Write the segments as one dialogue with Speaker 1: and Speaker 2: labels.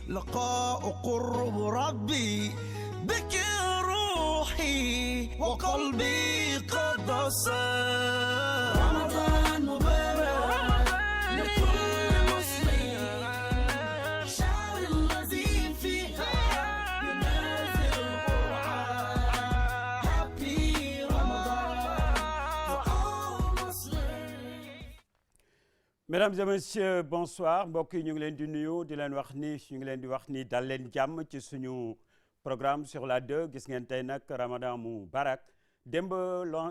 Speaker 1: لقاء قرب ربي بك روحي وقلبي قد صار رمضان مبارك لكل مسلم شهر الذي فيها ينزل القرآن Happy Ramadan to all Muslims.
Speaker 2: Mesdames et messieurs, bonsoir mbokk yi ñu ngi leen di nuyu di leen wax ni ñu ngi leen di wax ni dal leen jàmm ci suñu programme sur la 2 gis ngeen tey nag Ramadan Moubarak démb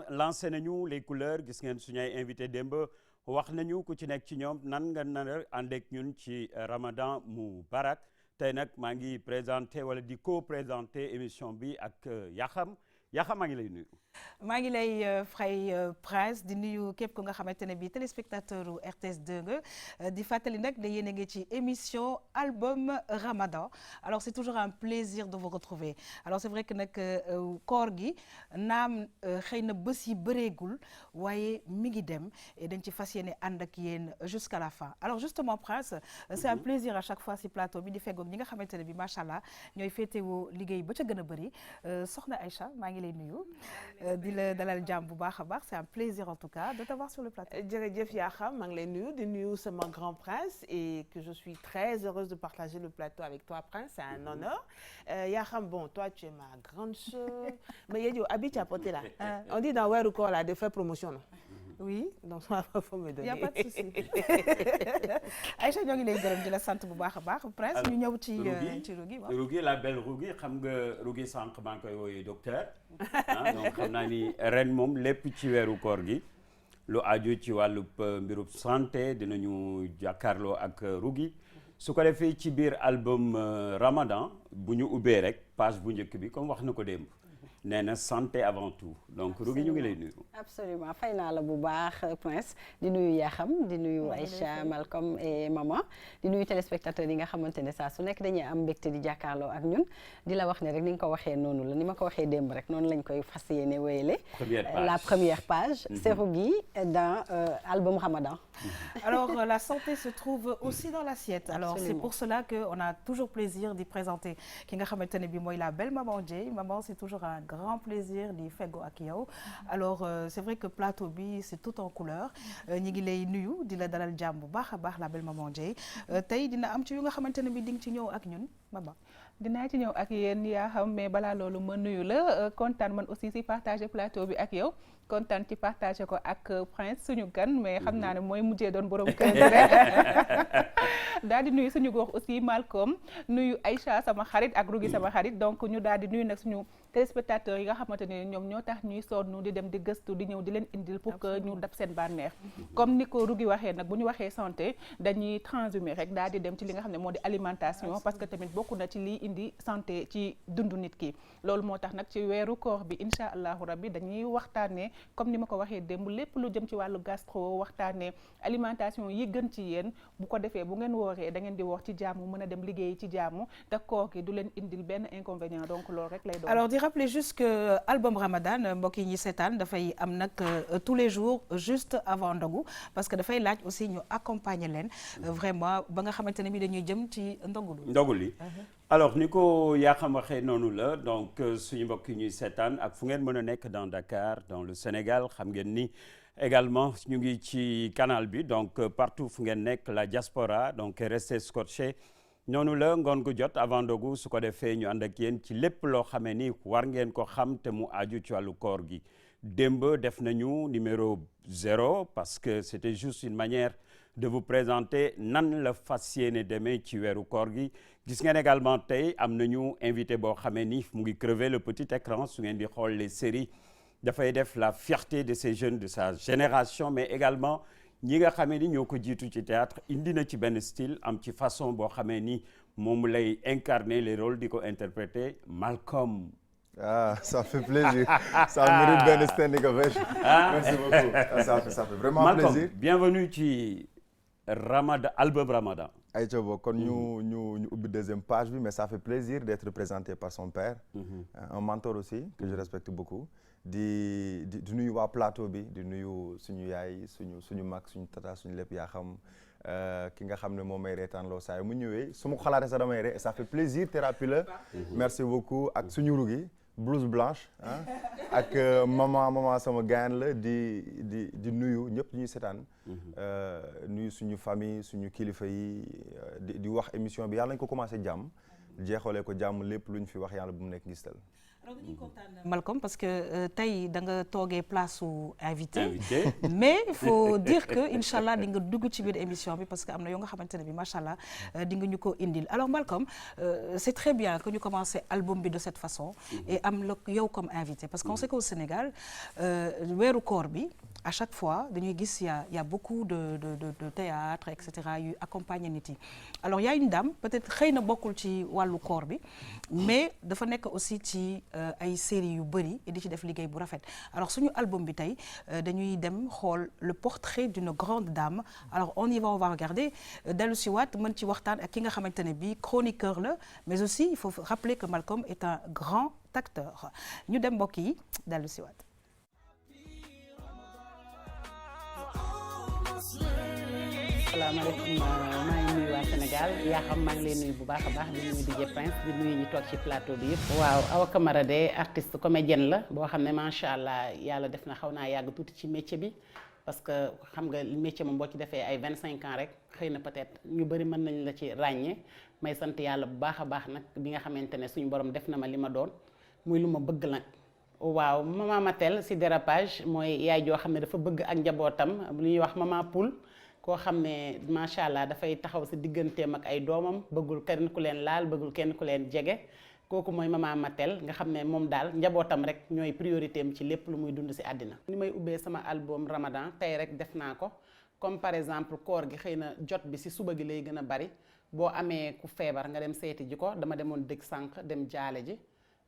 Speaker 2: lancé nañu les couleurs gis ngeen suñu ay invité démb wax nañu ku ci nekk ci ñoom nan nga nar a ànd ak ñun ci Ramadan Moubarak tey nag maa ngi présenté wala di co-présenté émission bi ak Yaxam maa ngi lay nuyu.
Speaker 3: maa ngi lay fay Prince di nuyu képp ku nga xamante ne bii téléspectateur u RTS 2 nga di fàttali nag ne yéen a ngi ci émission album Ramadan alors c'est toujours un plaisir de vous retrouver alors c'est vrai que nag koor gi naam xëy na bés yi bëreegul waaye mi ngi dem et dañ ci fas yéene ànd ak yéen jusqu'à la fin alors justement Prince c'est un plaisir à chaque fois si plateau bi di feggoog ñi nga xamante ne bi macha allah ñooy féetewoo liggéey ba ca gën a bëri soxna Aïcha maa ngi lay nuyu. di la dalal jàmm bu baax a baax c'est un plaisir en tout cas de t'avoir sur le plateau.
Speaker 4: jërëjëf Yaxam maa ngi lay nuyu di nuyu sama grand prince et que je suis très heureuse de partager le plateau avec toi Prince c'est un honneur Yaxam bon toi tu es ma grande sœur mais yéen yow abi capoté là on dit dans weeru koor là de faire promotion non.
Speaker 3: oui
Speaker 4: donc ça faut me donner.
Speaker 3: y a pas de souci Aïcha ñoo ngi lay gërëm di la sant bu baax a baax Prince ñu ñëw ci Rougui waaw.
Speaker 2: Rougui la belle Rougui xam nga Rougui sànq maa ngi koy woowee docteur donc xam naa ni ren moom lépp ci weeru koor gi lu aju ci wàllub mbirub santé dinañu jàkkaarloo ak Rougui su ko defee ci biir album Ramadan bu ñu ubbee rek page bu njëkk bi comme wax na ko démb nee na santé avant tout donc Rougui ñu ngi lay nuyu.
Speaker 5: absolument fay naa la bu baax Prince di nuyu Yaxam di nuyu Aïcha Malcolm et Maman di nuyu téléspectateurs yi nga xamante ne saa su nekk dañuy am mbégte di jàkkaarloo ak ñun di la wax ne rek ni nga ko waxee noonu la ni ma ko waxee démb rek noonu lañ koy fas yéene wéyale la première page c'est Rougui dans album Ramadan.
Speaker 3: Alors la santé se trouve aussi dans l'assiette alors absolument. C'est pour cela que on a toujours plaisir d'y présenter ki nga xamante ne bi mooy la belle Maman Dieye Maman c'est toujours un grand plaisir di feggo ak yow alors c'est vrai que plateau bi c'est tout en couleur ñi ngi lay nuyu di la dalal jàmm bu baax a baax la belle Maman Dieye tey dina am ci yu nga xamante ne bi di nga ci ñëw ak ñun Maman.
Speaker 6: dinaa ci ñëw ak yéen yaa xam mais balaa loolu ma nuyu la kontaan man aussi si partager plateau bi ak yow kontaan ci partager ko ak Prince suñu gan mais xam naa ne mooy mujjee doon borom kër gi rek daal di nuyu suñu gox aussi Malcolm nuyu Aïcha sama xarit ak Rougui sama xarit donc ñu daal di nuyu nag suñu téléspectateurs yi nga xamante ne ñoom ñoo tax ñuy sonn di dem di gëstu di ñëw di leen indil pour que ñu dab seen bànneex comme ni ko Rougui waxee nag bu ñu waxee santé dañuy transhumer rek daal di dem ci li nga xam ne moo di alimentation parce que tamit bokk na ci lii indi santé ci dundu nit ki loolu moo tax nag ci weeru koor bi incha allahu rabbi dañuy waxtaanee comme ni ma ko waxee démb lépp lu jëm ci wàllu gastro waxtaanee alimentation yi gën ci yéen bu ko defee bu ngeen wooree da ngeen di woor ci jàmm mën a dem liggéey ci jàmm te koor gi du leen indil benn inconvénient donc loolu rek lay doon.
Speaker 3: Alors di rappeler juste que album Ramadan mbokk yi ñi seetaan dafay am nag tous les jours juste avant ndogu parce que dafay laaj aussi ñu accompagner leen vraiment ba nga xamante ne bi dañuy jëm ci ndogu li
Speaker 2: alors ni ko Yaxam waxee noonu la donc suñu mbokk yi ñuy seetaan ak fu ngeen mën a nekk dans Dakar dans le Sénégal xam ngeen ni également ñu ngi ci canal bi donc partout fu ngeen nekk la diaspora donc restez scotché noonu la ngoon gu jot avant ndogu su ko defee ñu ànd ak yéen ci lépp loo xamee ni war ngeen ko xam te mu aju ci wàllu koor gi démb def nañu numéro 0 parce que c'était juste une manière de vous présenter nan la fas yéene demee ci weeru koor gi gis ngeen également tey am nañu invité boo xamee ni mu ngi crever le petit écran su ngeen di xool les séries dafay def la fierté de ces jeunes de sa génération mais également ñi nga xamee ni ñoo ko jiitu ci théâtre indi na ci benn style am ci façon boo xamee ni moom lay incarner les rôles di ko interpréter Malcolm.
Speaker 7: Ah, ça fait plaisir. Ça mérite benn standing ovation. Merci beaucoup. Ça fait vraiment
Speaker 2: Malcolm,
Speaker 7: plaisir.
Speaker 2: bienvenue ci Ramadan album Ramadan.
Speaker 7: Aïcha bo kon ñu ubbi deuxième page bi mais ça fait plaisir d'être présenté par son père. Un mentor aussi que je respecte beaucoup. di nuyu waa plateau bi di nuyu suñu yaay suñu mag suñu tata suñu lépp yaa xam ki nga xam ne moom may reetaan loo saa yi mu ñëwee su ma ko xalaatee sax damay ree et ça fait plaisir thérapie la merci beaucoup ak suñu rugi blouse blanche ah ak maman sama gaan la di nuyu ñëpp ñuy seetaan nuyu suñu famille suñu kilifa yi di wax émission bi yàlla nañ ko commencé jàmm jeexalee ko jàmm lépp lu ñu fi wax yàlla bu mu nekk ngistal.
Speaker 3: alors dañuy kontaan Malcolm parce que tey da nga toogee place su invité mais il faut dire que incha allah di nga dugg ci biir émission bi parce que am na yoo nga xamante ne bi macha allah di nga ñu ko indil alors Malcolm c'est très bien que ñu commencé album bi de cette façon et am la yow comme invité parce qu'on sait qu'au Sénégal weeru koor bi à chaque fois dañuy gis y a beaucoup de théâtre et cetera yu accompagner nit yi alors y a une dame peut-être xëy na bokkul ci wàllu koor bi mais dafa nekk aussi ci ay séries yu bëri di ci def liggéey bu rafet alors suñu album bi tey dañuy dem xool le portrait d'une grande dame alors on va regarder dellu si waat mën ci waxtaan ak ki nga xamante ne bi chroniqueur la mais aussi il faut rappeler que Malcolm est un grand acteur ñu dem mbokk yi dellu si waat.
Speaker 8: asalaamaaleykum maa ngi nuyu waa Sénégal yaa xam maa ngi lay nuyu bu baax a baax di nuyu DJ Prince di nuyu ñu toog ci plateau bi yëpp. waaw Awa Camara de artiste comédienne la boo xam ne macha allah yàlla def na xaw naa yàgg tuuti ci métier bi parce que xam nga métier moom boo ci defee ay 25 ans rek xëy na peut-être ñu bëri mën nañ la ci ràññee may sant yàlla bu baax a baax nag bi nga xamante ne suñu borom def na ma li ma doon muy lu ma bëgg nag. waaw maman Matel si dérapage mooy yaay joo xam ne dafa bëgg ak njabootam lu ñuy wax maman Poul. koo xam ne macha allah dafay taxaw si digganteem ak ay doomam bëggul kenn ku leen laal bëggul kenn ku leen jege kooku mooy maman Matel nga xam ne moom daal njabootam rek ñooy priorité am ci lépp lu muy dund si àddina. ni may ubbee sama album Ramadan tey rek def naa ko comme par exemple koor gi xëy na jot bi si suba gi lay gën a bari boo amee ku feebar nga dem seeti ji ko dama demoon dëkk sànq dem jaale ji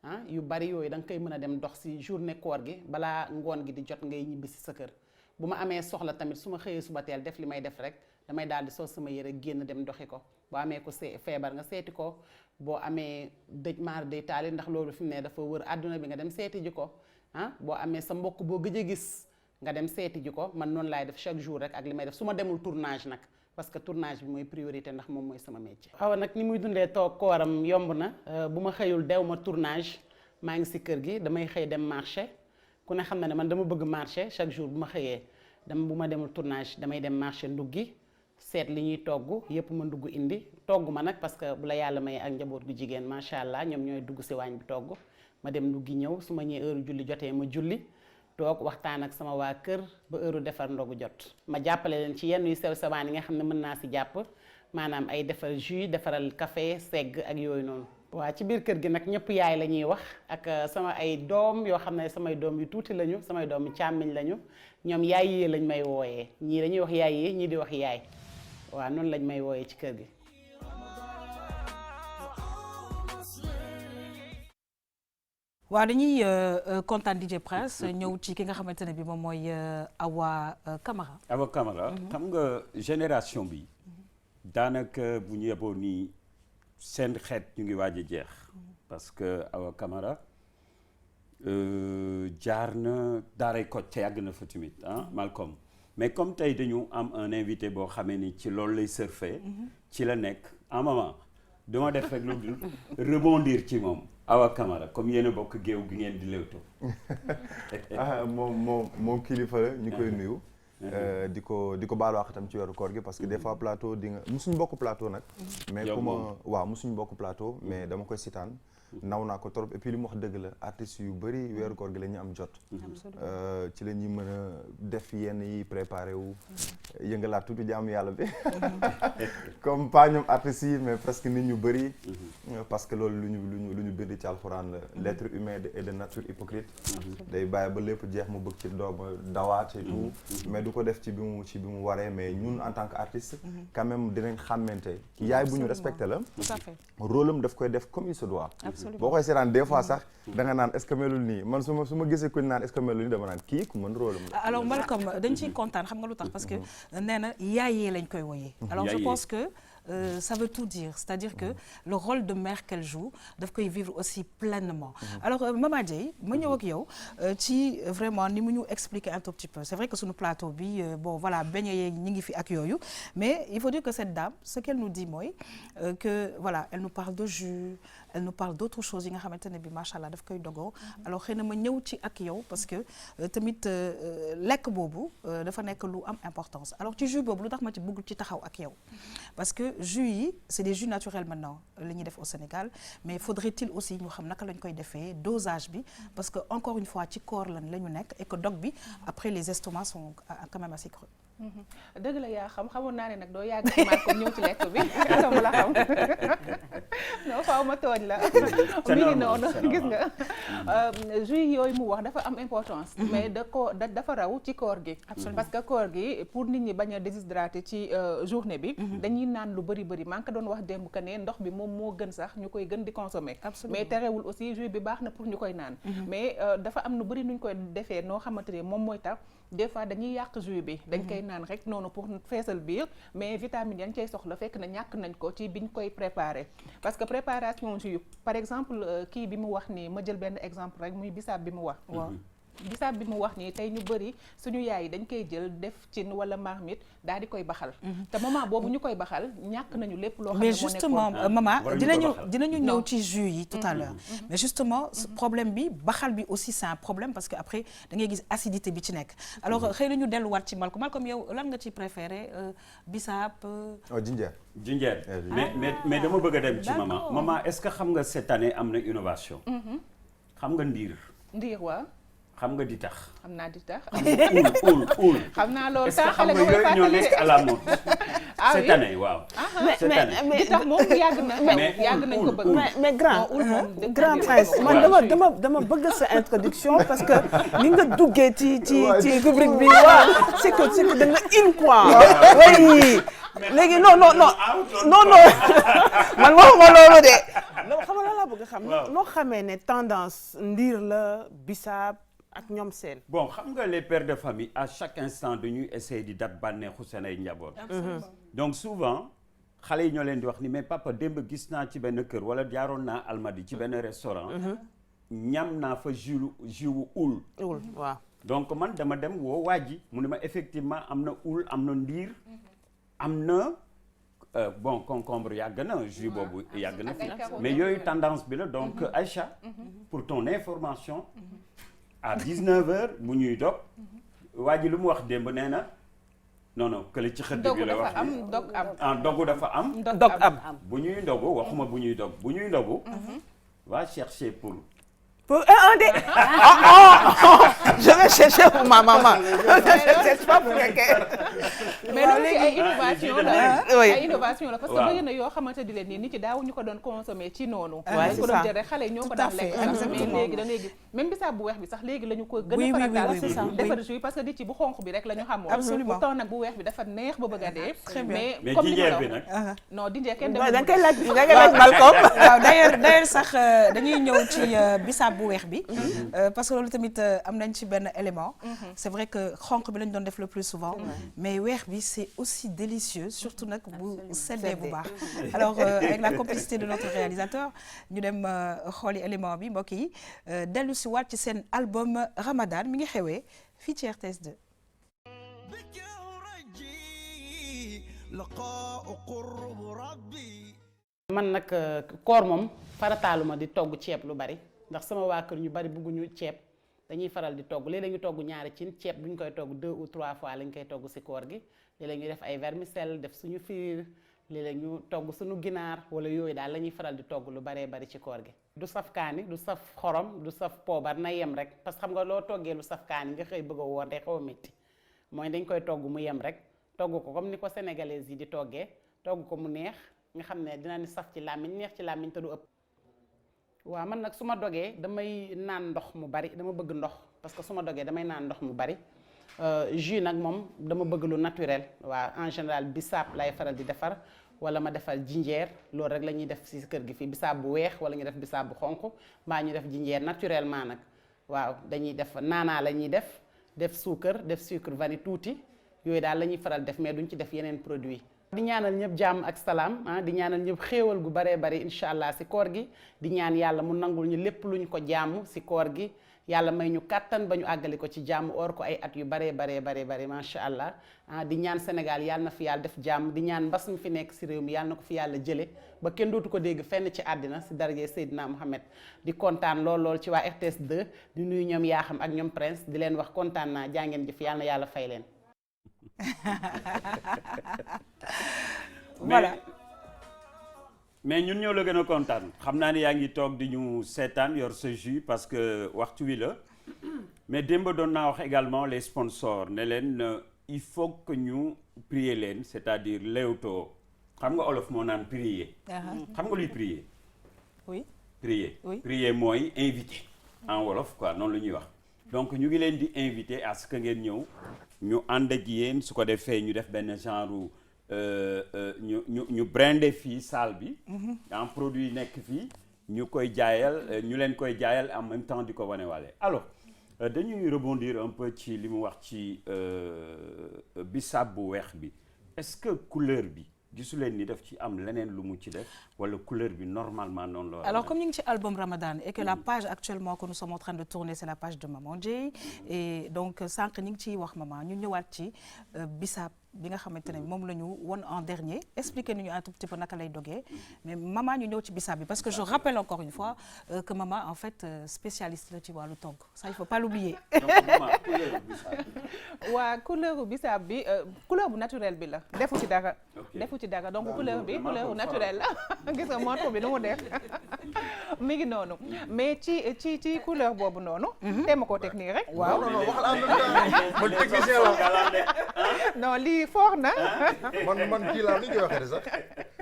Speaker 8: ah yu bari yooyu da nga koy mën a dem dox si journée koor gi balaa ngoon gi di jot ngay ñibbi si sa kër. bu ma amee soxla tamit su ma xëyee suba teel def li may def rek damay daal di sol sama yére génn dem doxi ko boo amee ko feebar nga seeti ko boo amee dëj maar day taali ndax loolu fi mu ne dafa wër àdduna bi nga dem seeti ji ko ah boo amee sa mbokk boo gëj a gis nga dem seeti ji ko man noonu laay def chaque jour rek ak li may def su ma demul tournage nag parce que tournage bi mooy priorité ndax moom mooy sama métier. waaw nag ni muy dundee toog kooram yomb na bu ma xëyul dew ma tournage maa ngi si kër gi damay xëy dem marché. ku ne xam na ne man dama bëgg marché chaque jour bu ma xëyee bu ma demul tournage damay dem marché nduggi seet li ñuy togg yëpp ma ndugg indi togg ma nag parce que bu la yàlla may ak njaboot gu jigéen macha allah ñoom ñooy dugg si waañ bi togg ma dem nduggi ñëw su ma ñëwee heure julli jotee ma julli toog waxtaan ak sama waa kër ba heure defar ndogu jot ma jàppale leen ci yenn yu sew sewaan yi nga xam ne mën naa si jàpp maanaam ay defar jus defaral café segg ak yooyu noonu. waaw ci biir kër gi nag ñëpp yaay la ñuy wax ak sama ay doom yoo xam ne samay doom yu tuuti lañu samay doom yu càmmiñ lañu ñoom yaay yee lañ may wooyee ñii dañuy wax yaay yee ñii di wax yaay waaw noonu lañ may wooyee ci kër gi.
Speaker 3: waaw dañuy kontaan DJ Prince ñëw ci ki nga xamante ne bi moom mooy Awa Camara.
Speaker 2: Awa Camara xam nga génération bi daanaka bu ñu yeboo nii. seen xeet ñu ngi waaj a jeex parce que Awa Camara jaar na daaray Kocc te yàgg na fa tamit ah Malcolm mais comme tey dañu am un invité boo xamee ni ci loolu lay surfer ci la nekk en moment dama def rek lu dul rebondir ci moom Awa Camara comme yéen a bokk géew gi ngeen di léewtoo
Speaker 7: moom kilifa la ñu koy nuyu di ko baalu àq tam ci weeru koor gi parce que des fois plateau di nga musuñu bokk plateau nag mais ku ma waaw musuñu bokk plateau mais dama koy sitaan naw naa ko trop et puis li mu wax dëgg la artistes yu bëri weeru koor gi la ñu am jot ci la ñuy mën a def yenn yi préparé wu yëngalaat tuuti jaamu yàlla bi comme pas ñoom artistes yi mais presque nit ñu bëri parce que loolu lu ñu bind ci alxuraan la l'être humain est de nature hypocrite day bàyyi ba lépp jeex mu bëgg ci doom dawaat et tout mais du ko def ci bi mu waree mais ñun en tant que artiste quand même dinañ xàmmante yaay bu ñu respecté la rôle am daf koy def comme il se doit boo koy seetaan des fois sax da nga naan est-ce que melul nii man su ma gisee kuñ naan est-ce que melul nii dama naan kii ku mën rôle am la.
Speaker 3: alors Malcolm dañ ciy kontaan xam nga lu tax parce que nee na yaayee lañ koy woyee. alors je pense que ça veut tout dire, c'est-à-dire que le rôle de mère qu'elle joue daf koy vivre aussi pleinement. Alors Mama Dieye ma ñëw ak yow ci vraiment ni mu ñu expliquer un tout petit peu. C'est vrai que sur le plateau bi bon voilà beignet yeeg ñi ngi fi ak yooyu, mais il faut dire que cette dame ce qu'elle nous dit mooy que voilà elle nous parle de jus, elle nous parle d'autres choses yi nga xamante ne bi macha allah daf koy dogoo. Alors xëy na ma ñëw ci ak yow parce que tamit lekk boobu dafa nekk lu am importance. Alors ci jus boobu lu tax ma ci bëgg ci taxaw ak yow parce que jus yi c'est des jus naturels maintenant li ñuy def au Sénégal, mais faudrait-il aussi ñu xam naka lañ koy defee dosage bi parce que encore une fois ci koor lan la ñu nekk et que dog bi après les estomacs sont quand même assez creux.
Speaker 6: dëgg la yaa xamoon naa ne nag doo yàgg ci maat comme ñëw ci lekk bi sama la xam non faaw ma tooñ la mi ngi noonu gis nga jus yooyu mu wax dafa am importance mais dafa raw ci koor gi parce que koor gi pour nit ñi bañ a déshydrater ci journée bi dañuy naan lu bëri maa ngi ko doon wax démb que ne ndox bi moom moo gën sax ñu koy gën di consommer mais terewul aussi jus bi baax na pour ñu koy naan mais dafa am lu bëri nuñ koy defee noo xamante ne moom mooy tax des fois dañuy yàq jus bi dañ koy naan rek noonu pour feesal biir mais vitamines yañ cay soxla fekk na ñàkk nañ ko ci biñ koy préparer parce que préparation jus par exemple kii bi mu wax nii ma jël benn exemple rek muy bisaab bi mu wax bisaab bi mu wax nii tey ñu bëri suñu yaay yi dañ koy jël def cin wala marmite daal di koy baxal te moment boobu ñu koy baxal ñàkk nañu lépp loo xam ne
Speaker 3: mais justement maman dinañu ñëw ci jus yi tout à l'heure mais justement problème bi baxal bi aussi c'est un problème parce que après da ngay gis acidité bi ci nekk alors xëy na ñu delluwaat ci Malcolm yow lan nga ci préféré bisaab
Speaker 2: jinjeer mais dama bëgg a dem ci maman est-ce que xam nga cette année am na innovation xam nga ndiir
Speaker 6: waa
Speaker 2: xam nga di tax.
Speaker 6: xam naa di tax.
Speaker 2: ul.
Speaker 6: xam naa loolu
Speaker 2: est-ce que xam nga yooyu ñoo nekk à la mode. cette année waaw. cette année
Speaker 6: di tax moom yàgg nañ ko bëgg.
Speaker 4: mais grand prince man dama bëgg sa introduction parce que ni nga duggee ci rubrique bi waaw c'est que da nga in quoi. oui léegi non man waxuma loolu de. xam nga la bëgg xam. noo xamee ne tendance ndiir la bisaab. ak ñoom seen.
Speaker 2: bon xam nga les pères de famille à chaque instant dañuy essayer di dab bànneexu seen ay njaboot. donc souvent xale yi ñoo leen di wax ni mais papa démb gis naa ci benn kër wala jaaroon naa Almadi ci benn restaurant. ñam naa fa jus ul
Speaker 4: waaw.
Speaker 2: donc man dama dem woo waa ji mu ne ma effectivement am na ul am na ndiir am na bon concombre yàgg na jus boobu yàgg na fi mais yooyu tendance bi la donc Aïcha pour ton information. à 19h bu ñuy dog waa ji lu mu wax démb nee na non kële ci xëdd bi la wax dogu dafa am
Speaker 4: dog am
Speaker 2: bu ñuy ndogu waxuma bu ñuy dog bu ñuy ndogu va chercher pour
Speaker 4: je vais chercher pour ma maman. C'est pas pour
Speaker 6: mais loolu ay innovation la ay innovation la parce que bëri na yoo xamante di leen nii nit ci daawuñu ko doon consommer ci noonu dañ ko doon jël xale yi ñoo ko daan lekk mais léegi da ngay gis même bisaab bu weex bi sax léegi la ñu ko gën a farataal defar jus parce que di ci bu xonq bi rek la ñu xamoon pourtant nag bu weex bi dafa neex ba bëgg a dee mais comme
Speaker 2: jinjeer bi nag
Speaker 6: non jinjeer kenn dem
Speaker 4: da nga koy laaj Malcolm
Speaker 3: waaw d'ailleurs sax dañuy ñëw ci bisaab bu weex bi parce que loolu tamit am nañ ci benn élément c'est vrai que xonq bi lañ doon def le plus souvent mais weex bi c'est aussi délicieux surtout nag bu seddee bu baax alors avec la complicité de notre réalisateur ñu dem xooli élément bi mbokk yi dellu si waat ci seen album Ramadan mi ngi xewee fii ci RTS 2
Speaker 8: man nag koor moom farataaluma di togg ceeb lu bari ndax sama waa kër ñu bari bëgguñu ceeb dañuy faral di togg léeg-léeg ñu togg ñaari cin ceeb bu ñu koy togg 2 ou 3 fois lañ koy togg ci koor gi léeg-léeg ñu def ay vermicelle def suñu fiir léeg-léeg ñu togg suñu ginaar wala yooyu daal la ñuy faral di togg lu baree bari ci koor gi du saf kaani du saf xorom du saf poobar na yem rek parce que xam nga loo toggee lu saf kaani nga xëy bëgg a woor day xaw a métti mooy dañ koy togg mu yem rek togg ko comme ni ko sénégalais yi di toggee togg ko mu neex nga xam ne dina ni saf ci làmmiñ neex ci làmmiñ te du ëpp waaw man nag su ma dogee damay naan ndox mu bari dama bëgg ndox parce que su ma dogee damay naan ndox mu bari jus nag moom dama bëgg lu naturel waaw en général bisaab lay faral di defar wala ma defal jinjeer loolu rek la ñuy def ci kër gi fii bisaab bu weex wala ñu def bisaab bu xonq mbaa ñu def jinjeer naturellement nag waaw dañuy def naanaa la ñuy def suukar def sucre vanille tuuti yooyu daal la ñuy faral def mais duñ ci def yeneen produit di ñaanal ñëpp jàmm ak salaam di ñaanal ñëpp xéewal gu baree bari incha allah si koor gi di ñaan yàlla mu nangul ñu lépp luñ ko jaamu si koor gi yàlla may ñu kàttan ba ñu àggali ko ci jàmm or ko ay at yu baree bari macha allah di ñaan Sénégal yàlla na fi yàlla def jàmm di ñaan mbas mi fi nekk si réew mi yàlla na ko fi yàlla jële ba kenn dootu ko dégg fenn ci àddina si daraje Seydina Mohamed di kontaan lool ci waa RTS 2 di nuyu ñoom Yakham ak ñoom Prince di leen wax kontaan naa jàngeen jëf yàlla na yàlla fay leen.
Speaker 3: Voilà.
Speaker 2: mais ñun ñoo la gën a kontaan xam naa ne yaa ngi toog di ñu seetaan yor sa jus parce que waxtu wi la mais démb doon naa wax également les sponsors ne leen il faut que ñu prier leen c'est-à-dire Leewtoo xam nga olof moo naan prier. xam nga luy prier.
Speaker 3: oui
Speaker 2: prier.
Speaker 3: oui
Speaker 2: prier mooy invité en wolof quoi noonu la ñuy wax donc ñu ngi leen di invité à ce que ngeen ñëw ñu ànd ak yéen su ko defee ñu def benn genre. ñu brandé fii salle bi en produit nekk fii ñu koy jaayal ñu leen koy jaayal en même temps di ko wane waale alors dañuy rebondir un peu ci li mu wax ci bisaab bu weex bi est-ce que couleur bi gisu leen ni daf ci am leneen lu mu ci def wala couleur bi normalement noonu la
Speaker 3: alors comme ñu ngi ci album Ramadan et que la page actuellement que nous sommes en train de tourner c'est la page de Maman Dieye et donc sànq ñu ngi ciy wax maman ñu ñëwaat ci bisaab bi nga xamante ne moom la ñu won en dernier expliquer nañu un tout petit peu naka lay dogee mais maman ñu ñëw ci bisaab bi parce que je rappelle encore une fois que maman en fait spécialiste la ci wàllu togg ça il faut pas l'oublier.
Speaker 6: waa couleur bisaab bi couleur bu naturel bi la defu ci dara. defu ci dara donc couleur bi couleur bu naturel la gis nga montre bi nu mu def mi ngi noonu mais ci couleur boobu noonu. te ma koo teg nii rek.
Speaker 7: waaw non waxal en même temps man technicien la.
Speaker 6: non lii foor na.
Speaker 7: man kii laa ni koy waxee sax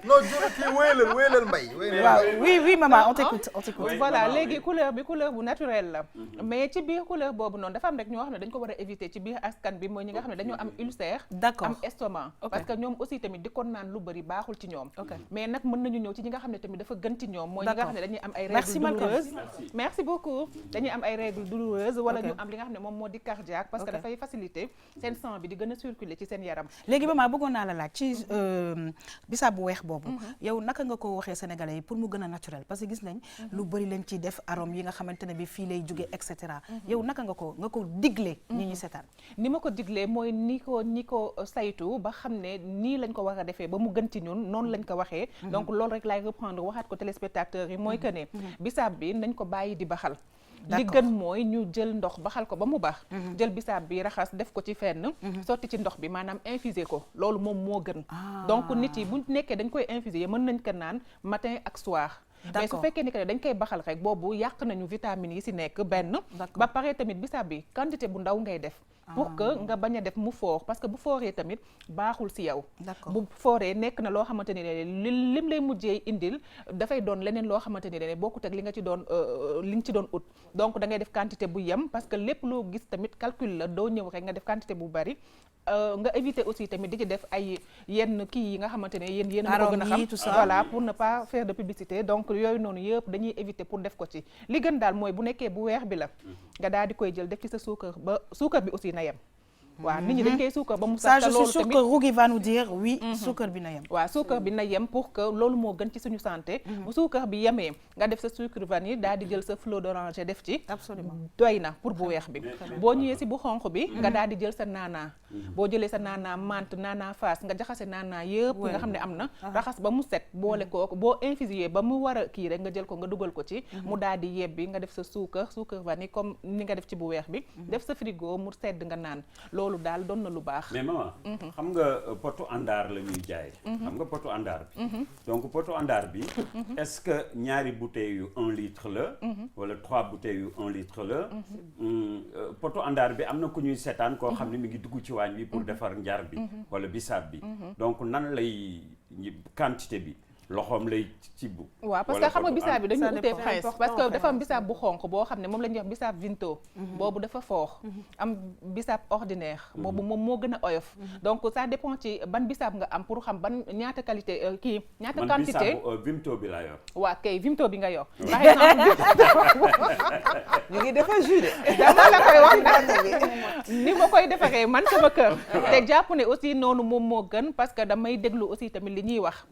Speaker 7: non jërëjëf kii wéyalal mbay.
Speaker 3: waaw oui maman on t'écoute.
Speaker 6: voilà léegi couleur bi couleur bu naturel la. mais ci biir couleur boobu noonu dafa am rek ñoo xam ne dañ ko war a éviter ci biir askan bi mooy ñi nga xam ne dañoo am ulcère.
Speaker 3: d'accord
Speaker 6: am estomac. parce que ñoom aussi tamit di ko naan lu bëri baaxul ci ñoom. mais nag mën nañu ñëw ci ñi nga xam ne tamit dafa gën ci ñoom. mooy ñi nga xam ne dañuy am ay règles douloureuses. merci beaucoup dañuy am ay règles douloureuses wala ñu am li nga xam ne moom moo di cardiaque parce que dafay faciliter seen sang bi di gën a circuler ci seen yaram.
Speaker 3: léegi maman bëggoon naa la laaj ci bisaab bu weex boobu yow naka nga ko waxee sénégalais yi pour mu gën a naturel parce que gis nañ lu bëri lañ ciy def arôme yi nga xamante ne bi fii lay jóge et cetera yow naka nga ko digle ñi ñi seetaan
Speaker 6: ni ma ko diglee mooy ni ko saytu ba xam ne nii lañ ko war a defee ba mu gën ci ñun noonu lañ ko waxee donc loolu rek laay reprendre waxaat ko téléspectateurs yi mooy que ne bisaab bi nañ ko bàyyi di baxal li gën mooy ñu jël ndox baxal ko ba mu baax jël bisaab bi raxas def ko ci fenn sotti ci ndox bi maanaam infuser ko loolu moom moo gën donc nit yi bu nekkee dañ koy infuser mën nañ ko naan matin ak soir mais su fekkee ni que dañ koy baxal rek boobu yàq nañu vitamines yi si nekk benn ba pare tamit bisaab bi quantité bu ndaw ngay def pour que nga bañ a def mu foor parce que bu fooree tamit baaxul si yow bu fooree nekk na loo xamante ni ne lim lay mujjee indil dafay doon leneen loo xamante ni ne bokkut ak li nga ci doon ut donc da ngay def quantité bu yem parce que lépp loo gis tamit calcul la doo ñëw rek nga def quantité bu bari nga éviter aussi tamit di ci def ay yenn kii yi nga xamante ne yéen a ko gën a xam voilà pour ne pas faire de publicité donc yooyu noonu yëpp dañuy éviter pour def ko ci li gën daal mooy bu nekkee bu weex bi la nga daal di koy jël def ci sa suukar bi aussi na yem waaw nit ñi dañ koy suukar ba mu sax
Speaker 3: ça je suis sûre que Rougui va nous dire oui suukar bi na yem
Speaker 6: waaw suukar bi na yem pour que loolu moo gën ci suñu santé bu suukar bi yemee nga def sa sucre vanille daal di jël sa fleur d'oranger def ci
Speaker 3: absolument
Speaker 6: doy na pour bu weex bi boo ñëwee si bu xonq bi nga daal di jël sa naanaa boo jëlee sa naanaa menthe naanaa faas nga jaxase naanaa yëpp nga xam ne am na raxas ba mu set boole kooku boo infuser ba mu war a kii rek nga jël ko nga dugal ko ci mu daal di yebbi nga def sa sucre vanille comme ni nga def ci bu weex bi def sa frigo mu sedd nga naan loolu daal doon na lu baax.
Speaker 2: mais maman xam nga potu àndaar la ñuy jaay. xam nga potu àndaar bi. donc potu àndaar bi. est-ce que ñaari bouteilles yu 1 litre la. wala 3 bouteilles yu 1 litre la. potu àndaar bi am na ku ñuy seetaan koo xam ne mi ngi dugg ci waañ bi pour defar njar bi. wala bisaab bi. donc nan lay quantité bi. loxoom lay ci bu.
Speaker 6: waaw parce que xam nga bisaab bi dañu
Speaker 3: Ça
Speaker 6: utee
Speaker 3: dépend.
Speaker 6: prince
Speaker 3: C'est
Speaker 6: parce que
Speaker 3: important,
Speaker 6: dafa am bisaab bu xonq boo xam ne moom la ñuy wax bisaab vinto boobu dafa fort am bisaab ordinaire boobu moom moo gën a oyof donc ça dépend ci ban bisaab nga am pour xam ban ñaata qualité kii ñaata
Speaker 2: man
Speaker 6: quantité
Speaker 2: bisaabu Vimto bi laa yor.
Speaker 6: waa kay vinto bi nga yor par exemple
Speaker 4: ñu ngi defar jus de.
Speaker 6: dama la koy wax nag ni ma koy defaree man sama kër te jàpp ne aussi noonu moom moo gën parce que damay déglu aussi tamit li ñuy wax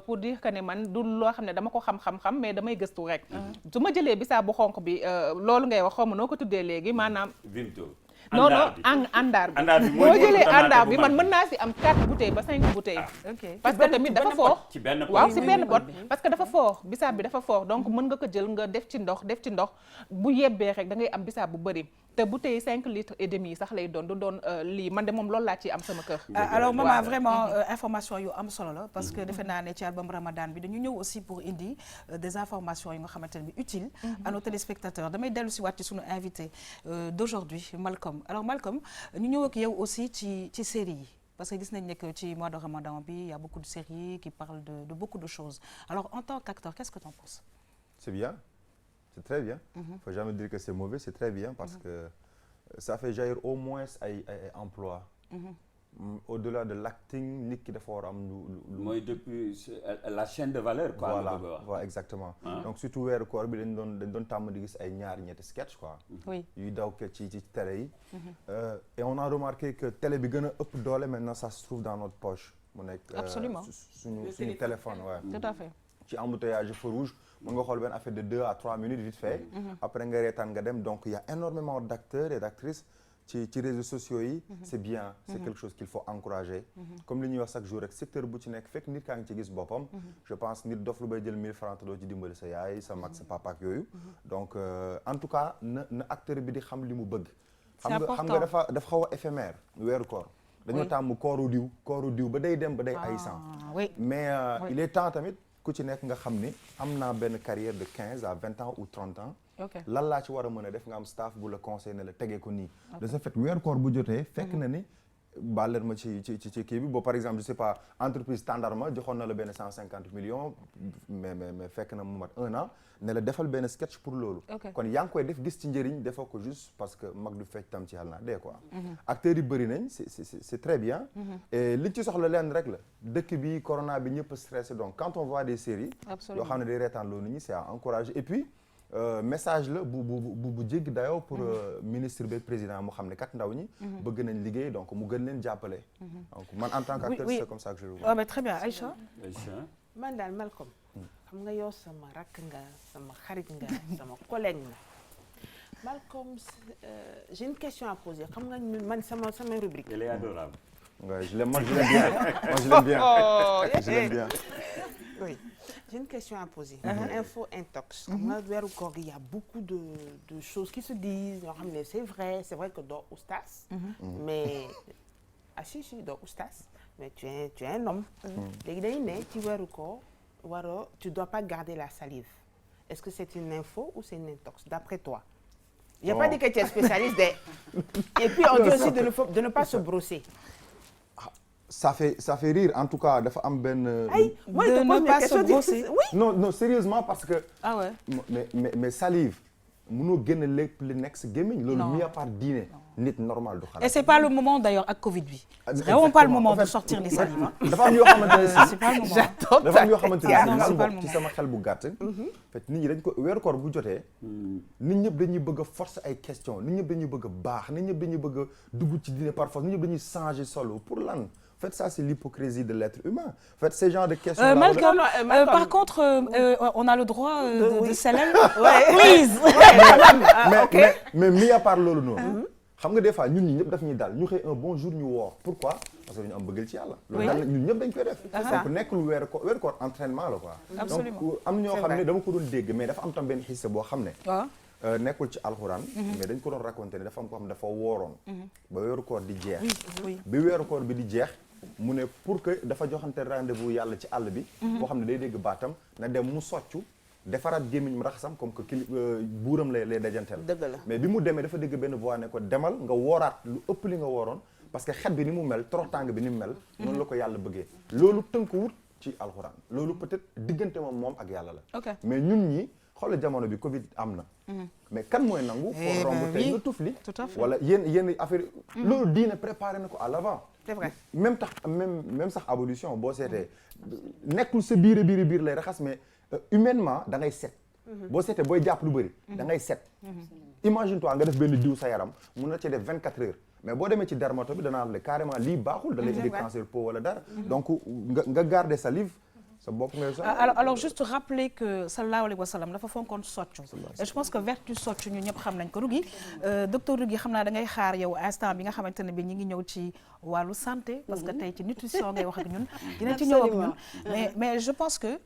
Speaker 6: pour dire que ne man du loo xam ne dama ko xam-xam-xam mais damay gëstu rek su ma jëlee bisaab bu xonq bi loolu ngay wax xaw ma noo ko tuddee léegi maanaam
Speaker 2: Vimto.
Speaker 6: non non àndaar bi
Speaker 2: àndaar bi
Speaker 6: boo jëlee
Speaker 2: tomate
Speaker 6: àndaar
Speaker 2: bu
Speaker 6: bi
Speaker 2: mag
Speaker 6: man mën naa si am 4 bouteilles ba 5 bouteilles
Speaker 3: ok
Speaker 6: parce que tamit dafa fort
Speaker 2: ci benn pot.
Speaker 6: waaw si benn pot parce que dafa fort bisaab bi dafa fort donc mën nga ko jël nga def ci ndox bu yebbee rek da ngay am bisaab bu bëri te bouteille 5 litres et demi sax lay doon du doon lii man de moom loolu laa ci am sama kër.
Speaker 3: alors maman vraiment information yu am solo la parce que defe naa ne ci album Ramadan bi dañu ñëw aussi pour indi des informations yu nga xamante ne bi utile à nos téléspectateurs damay dellu si waat ci sunu invité d'aujourd'hui Malcom alors Malcom ñu ñëw ak yow aussi ci série yi parce que gis nañ ne que ci mois de Ramadan bi il y a beaucoup de séries qui parlent de beaucoup de choses alors en tant qu'acteur qu'est-ce que tu en penses?
Speaker 7: C'est bien, c'est très bien. Faut jamais dire que c'est mauvais, c'est très bien parce que ça fait jaillir au moins ay emploi. Au-delà de l'acting nit ki dafa war am lu
Speaker 2: mooy depuis la chaîne de valeur quoi.
Speaker 7: Voilà exactement. Donc surtout weeru koor bi dañ doon tàmm di gis ay ñetti sketch quoi.
Speaker 3: oui
Speaker 7: yuy daw ci télé yi. Et on a remarqué que télé bi gën a ëpp doole maintenant ça se trouve dans notre poche. mu nekk
Speaker 3: absolument
Speaker 7: suñu téléphone ouais.
Speaker 3: Tout à fait.
Speaker 7: ci embouteillage feu rouge mën nga xool benn affaire de 2 à 3 minutes vite fait. après nga reetaan nga dem donc il y a énormément d'acteurs et d'actrices ci réseaux sociaux yi. c'est bien c'est quelque chose qu'il faut encourager. comme li ñuy wax chaque jour rek secteur bu ci nekk fekk nit kaa ngi ci gis boppam. je pense nit dof lu bay jël 1000 francs te doo ci dimbali sa yaay sa mag sa papa ak yooyu. donc en tout cas na acteur bi di xam li mu bëgg. xam nga dafa xaw a éphémère weeru koor. dañoo tàmm kooru diw ba day dem ba day ay sang. mais il est temps tamit ku ci nekk nga xam ni am naa benn carrière de 15 à 20 ans ou 30 ans. lan laa ci war a mën a def nga am staff bu la conseil ne la tegee ko nii. de ce fait weeru koor bu jotee fekk na ni baal leen ma ci kii bi par exemple je sais pas entreprise standard ma joxoon na la benn 150 millions mais fekk na mu mat 1 an ne la defal benn sketch pour loolu. kon yaa ngi koy def gis ci njëriñ defoo ko juste parce que mag du fecc tam ci yàlla naa dee quoi. acteurs yi bëri nañ c'est très bien. et li ci soxla leen rek la dëkk bi corona bi ñëpp stressé donc quand on voit des séries. yoo xam ne day reetaan loolu nit ñi c'est à encourager et puis. message la bu jéggi dayoo pour ministre bi président mu xam ne kat ndaw ñi bëgg nañ liggéey donc mu gën leen jàppale. donc man en tant qu'acteur c'est comme ça que je le vois.
Speaker 3: mais très bien Aïcha.
Speaker 4: man daal Malcom xam nga yow sama rakk nga sama xarit nga sama collègue nga Malcom j'ai une question à poser xam nga man sama rubrique.
Speaker 2: Elle est adorable.
Speaker 7: Ouais, je l'aime bien.
Speaker 4: Oui. J'ai une question à poser. Info intox. Xam nga weeru koor gi y a beaucoup de choses qui se disent yoo xam ne c'est vrai que doo oustaz. mais si doo oustaz mais tu es un homme. léegi dañuy ne ci weeru koor tu dois pas garder la salive. Est-ce que c'est une info ou c'est une intox d'après toi? J'ai pas dit que tu es spécialiste et puis on dit aussi de ne pas se brosser.
Speaker 7: Ça fait rire en tout cas dafa am benn.
Speaker 4: moi je te pose mes questions difficiles. Oui.
Speaker 7: Non sérieusement parce que.
Speaker 3: ah ouais.
Speaker 7: mais salive mënoo génn lépp li nekk sa gémmiñ. loolu mis à part dîner nit normal du xalaat.
Speaker 3: et c'est pas le moment d'ailleurs ak Covid bi. c'est vraiment pas le moment de sortir les salives.
Speaker 7: dafa am yoo xamante ne
Speaker 3: c'est pas le moment.
Speaker 7: dafa am yoo xamante
Speaker 3: c'est pas le
Speaker 7: ne
Speaker 3: moment
Speaker 7: ci sama xel bu gàtt. fait nit ñi dañ ko weeru koor bu jotee. nit ñëpp dañuy bëgg a forcer ay questions nit ñëpp dañuy bëgg a baax nit ñëpp dañuy bëgg a dugg ci dîner par force nit ñëpp dañuy changer solo pour lan. En fait, ça, c'est l'hypocrisie de l'être humain. En fait, ces genres de questions...
Speaker 3: Malcom, par contre, on a le droit de celle-là. Please.
Speaker 7: mais mis à part loolu noonu. xam nga des fois ñun ñi ñëpp daf ñuy dal ñu xëy un bon jour ñu woor. Pourquoi? Parce que dañu am bëggal ci yàlla. loolu daal ñun ñëpp dañ koy def. donc nekkul weeru koor entraînement la quoi.
Speaker 3: Absolument.
Speaker 7: donc am na ñoo xam ne dama ko doon dégg mais dafa am tam benn xisse boo xam ne. nekkul ci alxuraan. mais dañ ko doon raconter ne dafa am ko xam ne dafa wooroon. ba weeru koor di jeex. bi weeru koor bi di jeex. mu ne pour que dafa joxante rendez-vous yàlla ci àll bi. boo xam ne day dégg baatam na dem mu soccu defaraat gémmiñ mu raxasam comme que buuram lay dajanteel.
Speaker 4: dëgg la
Speaker 7: mais bi mu demee dafa dégg benn voix ne ko demal nga wooraat lu ëpp li nga wooroon parce que xet bi ni mu mel toroxtàng bi ni mu mel. noonu la ko yàlla bëggee. loolu tënkuwut ci alxuraan loolu peut-être diggante moom ak yàlla la
Speaker 3: ok
Speaker 7: mais ñun ñi xoolal jamono bi Covid am na mais kan mooy nangu foo romb tey nga tufli
Speaker 3: tout à fait
Speaker 7: wala yenn affaire loolu diine préparé na ko à l'avant
Speaker 3: c'est vrai
Speaker 7: même sax ablution boo seetee nekkul sa biir lay raxas mais humainement da ngay set boo seetee booy jàpp lu bëri da ngay set imagine toi nga def benn diw sa yaram mun na ci def 24 heures mais boo demee ci dermato bi danaa la carrément lii baaxul da lay indi cancer peau wala dara donc nga garder salive sa bopp ngay sax
Speaker 3: alors juste rappeler que sallallahu alayhi wa sallam dafa fonkoon soccu et je pense que vertu soccu ñu ñëpp xam nañ ko Rougui docteur Rougui xam naa da ngay xaar yow instant bi nga xamante ne bi ñu ngi ñëw ci wàllu santé parce que tey ci nutrition ngay wax ak ñun dinañ ci ñëw ak ñun mais je pense que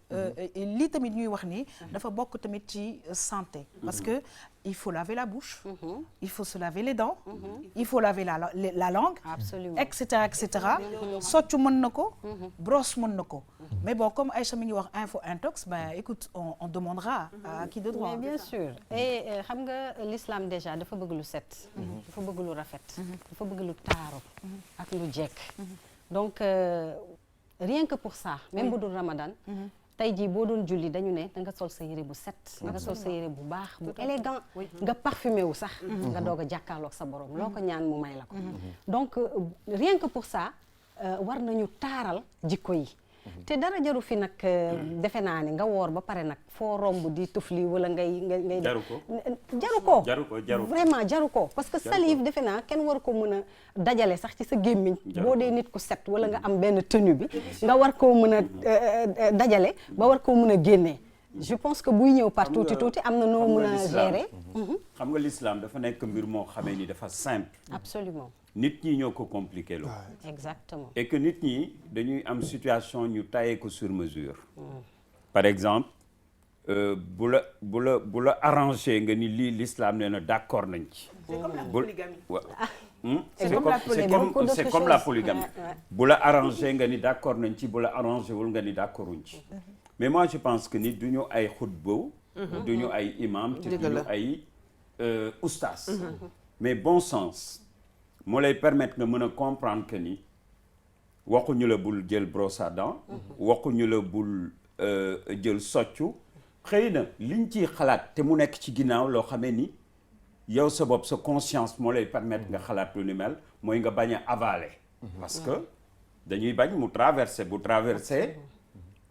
Speaker 3: lii tamit ñuy wax ni dafa bokk tamit ci santé parce que il faut laver la bouche il faut se laver les dents il faut laver la langue
Speaker 5: absolument
Speaker 3: et cetera soccu mën na ko brosse mën na ko mais bon comme Aïcha mi ngi wax info intox ben écoute on demandera à qui de droit
Speaker 5: mais bien sûr et xam nga l'islam déjà dafa bëgg lu set dafa bëgg lu rafet dafa bëgg lu taaru ak lu jekk donc rien que pour ça même bu dul Ramadan tey jii boo doon julli dañu ne da nga sol sa yére bu set nga sol sa yére bu baax bu élégant nga parfumé wu sax nga doog a jàkkaarloog sa borom loo ko ñaan mu may la ko donc rien que pour ça war nañu taaral jikko yi te dara jaru fi nag defe naa ne nga woor ba pare nag foo romb di tufli wala ngay jaru ko vraiment jaru ko parce que salive defe naa kenn war ko mën a dajale sax ci sa gémmiñ boo dee nit ku set wala nga am benn tenue bi nga war koo mën a dajale ba war koo mën a génnee je pense que buy ñëw par tuuti am na noo mën a gérer
Speaker 2: xam nga l'islam dafa nekk mbir moo xamee ni dafa simple
Speaker 5: absolument
Speaker 2: nit ñi ñoo ko compliqué loo
Speaker 5: exactement
Speaker 2: et que nit ñi dañuy am situation ñu taillé ko sur mesure par exemple bu la arrangé nga ni lii l'islam nee na d'accord nañ ci
Speaker 4: c'est comme la polygamie
Speaker 2: c'est comme la polygamie bu la arrangé nga ni d'accord nañ ci bu la arrangé wul nga ni d'accorduñ ci mais moi je pense que nit du ñu ay xutba du ñu ay imam te du ñu ay oustas mais bon sens moo lay permettre nga mën a comprendre que ni waxuñu la bul jël brosse à dents waxuñu la bul jël soccu xëy na liñ ciy xalaat te mu nekk ci ginnaaw loo xamee ni yow sa bopp sa conscience moo lay permettre nga xalaat lu ni mel mooy nga bañ a avaler parce que dañuy bañ mu traverser bu traverser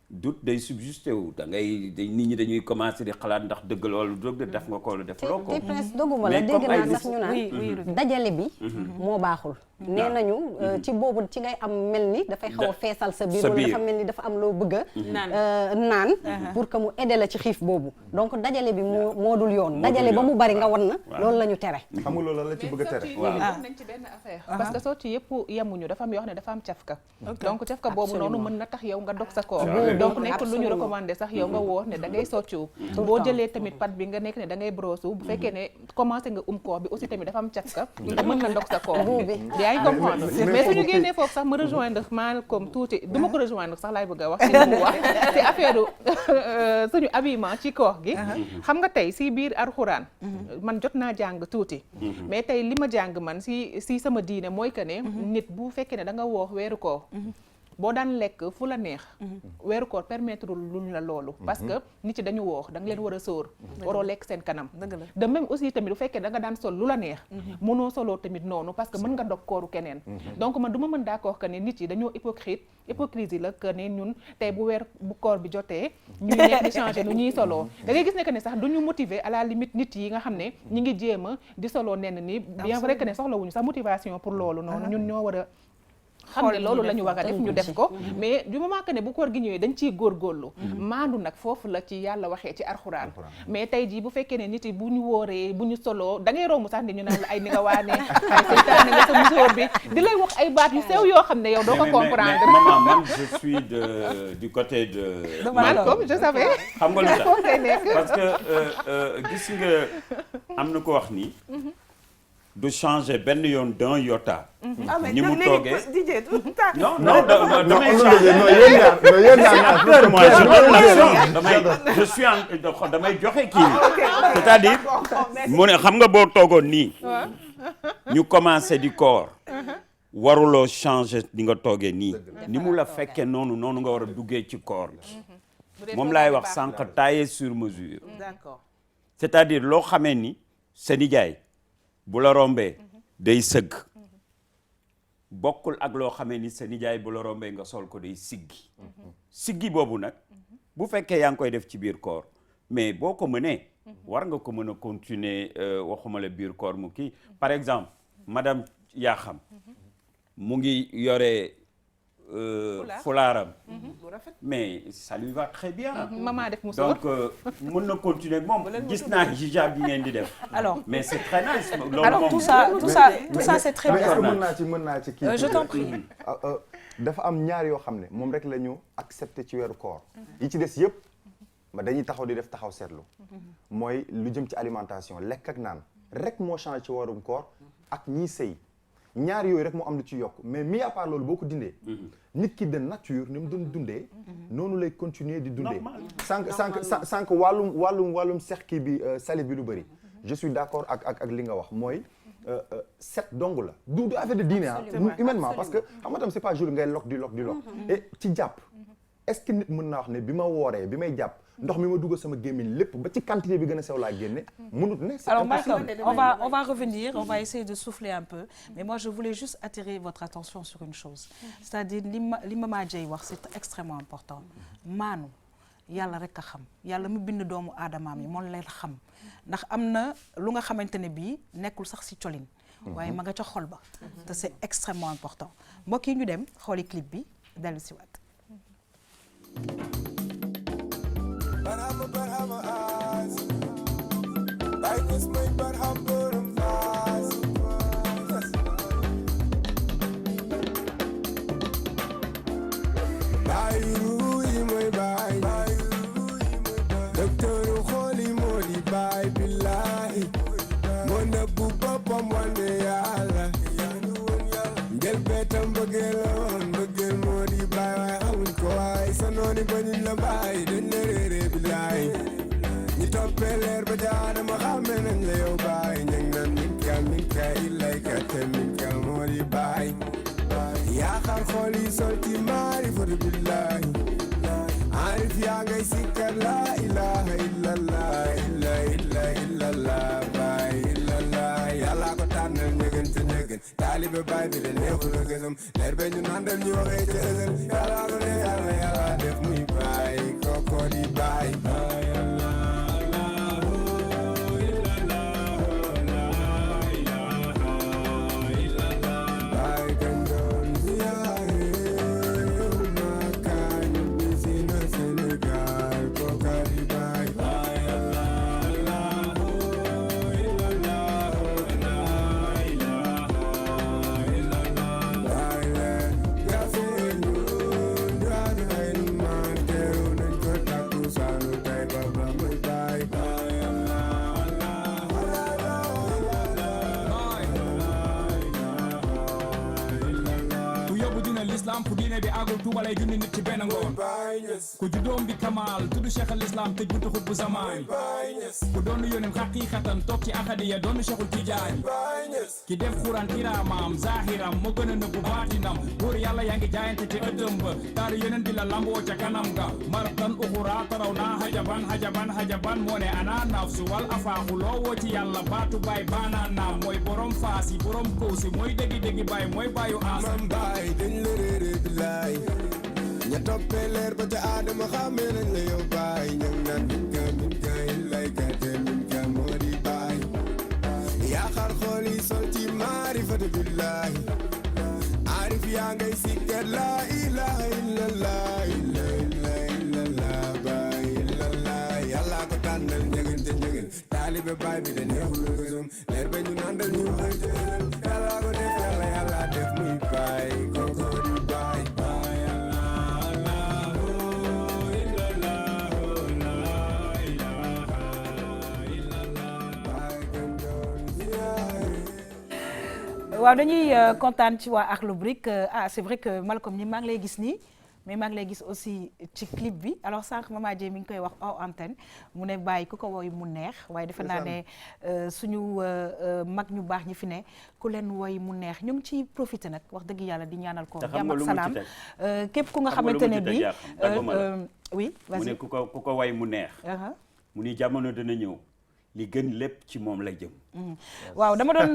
Speaker 2: doute day subsisté wu nit ñi dañuy commencé di xalaat ndax dëgg loolu dëgg def nga ko wala defuloo ko.
Speaker 5: te presque doguma la dégg naa sax ñu naan dajale bi moo baaxul. nee nañu ci boobu ci ngay am mel ni dafay xaw a feesal sa biir wala dafa mel ni dafa am loo bëgg a naan pour que mu aider la ci xiif boobu donc dajale bi moo dul yoon dajale ba mu bari nga wan na loolu la ñu tere.
Speaker 7: xam nga loolu la ci bëgg a tere.
Speaker 6: waaw nañ ci benn affaire parce que soo ci yëpp yemuñu dafa am yoo xam ne dafa am cafka donc cafka boobu noonu mën na tax yow nga dog sa koor donc nekk lu ñu recommandé sax yow nga woor ne da ngay soccu boo jëlee tamit pat bi nga nekk ne da ngay brosse bu fekkee ne commencé nga koor bi aussi tamit dafa am cafka mën na dog sa koor yaa ngi comprendre mais suñu génnee foofu sax ma rejoindre Malcolm tuuti du ma ko rejoindre sax laay bëgg a wax ci li mu wax ci affaire suñu habillement ci koor gi xam nga tey si biir Alxuraan man jot naa jàng tuuti mais tey li ma jàng man si sama diine mooy que ne nit bu fekkee ne da nga woor weeru koor boo daan lekk fu la neex weeru koor permettre luñ la loolu parce que nit yi dañu woox da nga leen war a sóor waroo lekk seen kanam de même aussi tamit bu fekkee da nga daan sol lu la neex mënoo soloo tamit noonu parce que mën nga dog kooru keneen donc man du ma mën d'accord que ne nit yi dañoo hypocrisie la que ne ñun tey bu koor bi jotee ñuy nekk di changer nu ñuy soloo da ngay gis ne que ne sax duñu motiver à la limite nit yi nga xam ne ñi ngi jéem a di soloo nenn ni bien vrai que ne soxlawuñu sax motivation pour loolu noonu ñun ñoo war a xam ne loolu la ñu war a def ñu def ko mais du moment que ne bu koor gi ñëwee dañ ciy góorgóorlu maandu nag foofu la ci yàlla waxee ci Alxuraan mais tey jii bu fekkee ne nit yi bu ñu wóoree bu ñu soloo da ngay romb sax ni ñu naan la ay ni nga waane ay seytaane nga sa musóor bi di lay wax ay baat yu sew yoo xam ne yow doo ko comprendre
Speaker 2: mais maman man je suis du côté de
Speaker 6: Malcolm je savais
Speaker 2: xam nga lu tax parce que gis nga am na ko wax ni du changer benn yoon d'un iota. ni mu toogee non damay damay joxe kii c'est-à-dire mu ne xam nga boo toogoon nii ñu commencé di koor waruloo changer ni nga toogee nii ni mu la fekkee noonu nga war a duggee ci koor gi moom laay wax sànq taillé sur mesure
Speaker 4: d'accord
Speaker 2: c'est-à-dire loo xamee ni sa nijaay bu la rombee day sëgg bokkul ak loo xamee ni sa nijaay bu la rombee nga sol ko day siggi boobu nag bu fekkee yaa ngi koy def ci biir koor mais boo ko mënee war nga ko mën a continuer waxuma la biir koor mu kii par exemple madame Yakham mu ngi yore fulaaram mais ça lui va très bien
Speaker 6: maman def musoor
Speaker 2: donc mën na continuer ak moom gis naa hijab bi ngeen di def
Speaker 3: alors
Speaker 2: mais c'est très nice
Speaker 3: alors tout ça c'est très bien
Speaker 7: mën naa ci kii
Speaker 3: je t'en prie
Speaker 7: dafa am ñaar yoo xam ne moom rek la ñu accepté ci weeru koor yi ci des yëpp ma dañuy taxaw di def taxaw seetlu mooy lu jëm ci alimentation lekk ak naan rek moo changé ci weerum koor ak ñiy sëy ñaar yooyu rek moo am lu ci yokk mais mis à part loolu boo ko dindee nit ki de nature ni mu doon dundee noonu lay continuer di dundee sànq wàllum sex kii bi sali bi lu bëri je suis d'accord ak li nga wax mooy set dong la du affaire de diine humainement parce que xam nga tam c'est pas jour ngay lok di lok et ci jàpp est-ce que nit mën naa wax ne bi ma wooree bi may jàpp ndox mi ma dugal sama gémmiñ lépp ba ci quantité bi gën a sew laa génne mënut ne
Speaker 3: alors Malcolm on va revenir on va essayer de souffler un peu mais moi je voulais juste attirer votre attention sur une chose c'est-à-dire li Mama Dieye wax c'est extrêmement important maanu yàlla rek a xam yàlla mu bind doomu aadamaam yi moom leen xam ndax am na lu nga xamante ne bii nekkul sax ci colin waaye ma nga ca xol ba te c'est extrêmement important mbokk yi ñu dem xooli clip bi dellu si waat
Speaker 9: Barhama az Bay Niass mooy barham borom faas Baay ruuyi mooy baay docteur xooli moo di baay billahi moo nëbbu boppam wane yàlla ngel beetam bëggeeloon bëggeel moo di baay waaye xamuñ ko waay sa nooni bañuñ la baay dañ la réeré billaay ñi toppee leer ba jaadama xàmme nañ la yow baay ñang naan min ka illay ka te min ka moo di baay yaa xar xool yi sol ci maari foto billaay arif yaa ngay sikkar la ilaha illallah illallah baay illallah yàlla ko tànnal ñëgën te ñëgën taalibe baay bi de neexul a gësam leer be ñu nandal ñu waxee ca ësal yàlla ko ne yàlla def muy baay kooko di baay
Speaker 10: fu diine bi agul tuubalay junni nit ci benn ngoon ku juddoom bi kamaal tudd cheikh al islam tëj buntu xut bu zamaan ku doonu yóneen xaqiiqatan toog ci axadiya doonu cheikhul tijaan ki def xuraan kiraamam zahiram moo gën a nëbbu baatinam buur yàlla yaa ngi jaayante ci ëttëm ba taaru yóneen bi la lamboo ca kanam ga maratan uxura taraw naa hajaban moo ne ana nafsu wal afaaxu loo woo ci yàlla baatu baay baanaa naam mooy borom faas yi borom koosi mooy déggi baay mooy baayu aas
Speaker 9: billaay ña toppee leer ba ca aadama xàmmee nañ la yow baay ñang naan min ka illay ka te min ka moo di baay yaa xar xool yi sol ci maarifatu billaay arif yaa ngay sikkar la ilaha illallah illallah baay illallah yàlla ko tànnal njëgën te njëgën taalibe baay bi de neexul gësum leer ba ñu nandal ñu waxee yàlla ko def yàlla def muy baay kooko di baay
Speaker 3: waaw dañuy kontaan ci waa Akhlou Brick c'est vrai que Malcolm ñi maa ngi lay gis nii mais maa ngi lay gis aussi ci clip bi alors sànq Mama Dieye mi ngi koy wax hors antenne mu ne bàyyi ku ko woy mu neex waaye defe naa ne suñu mag ñu baax ñi fi ne ku leen woy mu neex ñu ngi ciy profité nag wax dëgg yàlla di ñaanal ko jàmm ak salaam képp ku nga xamante ne bi oui vas-y
Speaker 2: mu ne ku ko woy mu neex mu ni jamono dina ñëw li gën lépp ci moom la jëm
Speaker 3: waaw dama doon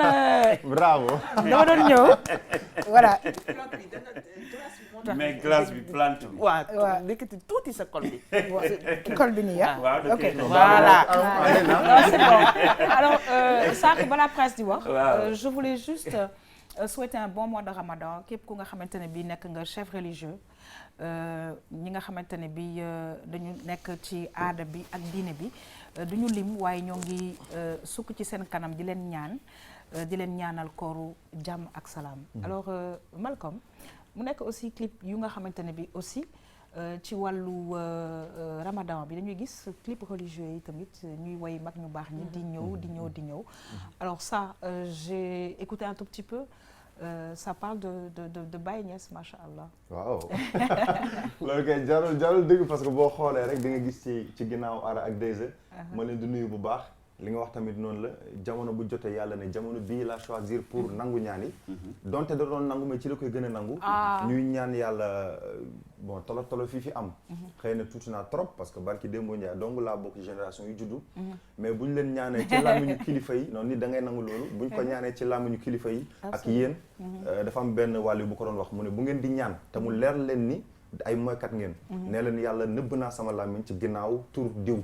Speaker 7: bravo
Speaker 3: dama doon ñëw voilà
Speaker 2: mais glace bi plante bi.
Speaker 4: waaw nekkati tuuti sa col bi.
Speaker 3: col bi nii
Speaker 2: waaw
Speaker 3: ok
Speaker 4: voilà.
Speaker 3: alors sànq balaa presse di wax. je voulais juste souhaiter un bon mois de Ramadan képp ku nga xamante ne bii nekk nga chef religieux ñi nga xamante ne bii dañu nekk ci aada bi ak diine bi duñu lim waaye ñoo ngi sukk ci seen kanam di leen ñaan di leen ñaanal kooru jàmm ak salaam. alors Malcolm. mu nekk aussi clip yu nga xamante ne bi aussi ci wàllu Ramadan bi dañuy gis clip religieux yi tamit ñuy woy mag ñu baax ñi di ñëw alors ça j'ai écouté un tout petit peu ça parle de Baye Niass macha allah.
Speaker 7: waaw loolu kay jarul dëgg parce que boo xoolee rek di nga gis ci ginnaaw Ara ak Deze. ma leen di nuyu bu baax. li nga wax tamit noonu la jamono bu jotee yàlla ne jamono bii la choisir pour nangu ñaan yi donte da doon nangu mais ci la koy gën a nangu ñuy ñaan yàlla bon tolo fii fi am xëy na tuuti naa trop parce que barki Dembo Ndiaye donc laa bokk génération yu juddu mais buñ leen ñaanee ci làmmiñu kilifa yi noonu ni da ngay nangu loolu buñ ko ñaanee ci làmmiñu kilifa yi ak yéen dafa am benn wàll bu ko doon wax mu ne bu ngeen di ñaan te mu leer leen ni ay moykat ngeen nee leen yàlla nëbb naa sama làmmiñ ci ginnaaw tur diw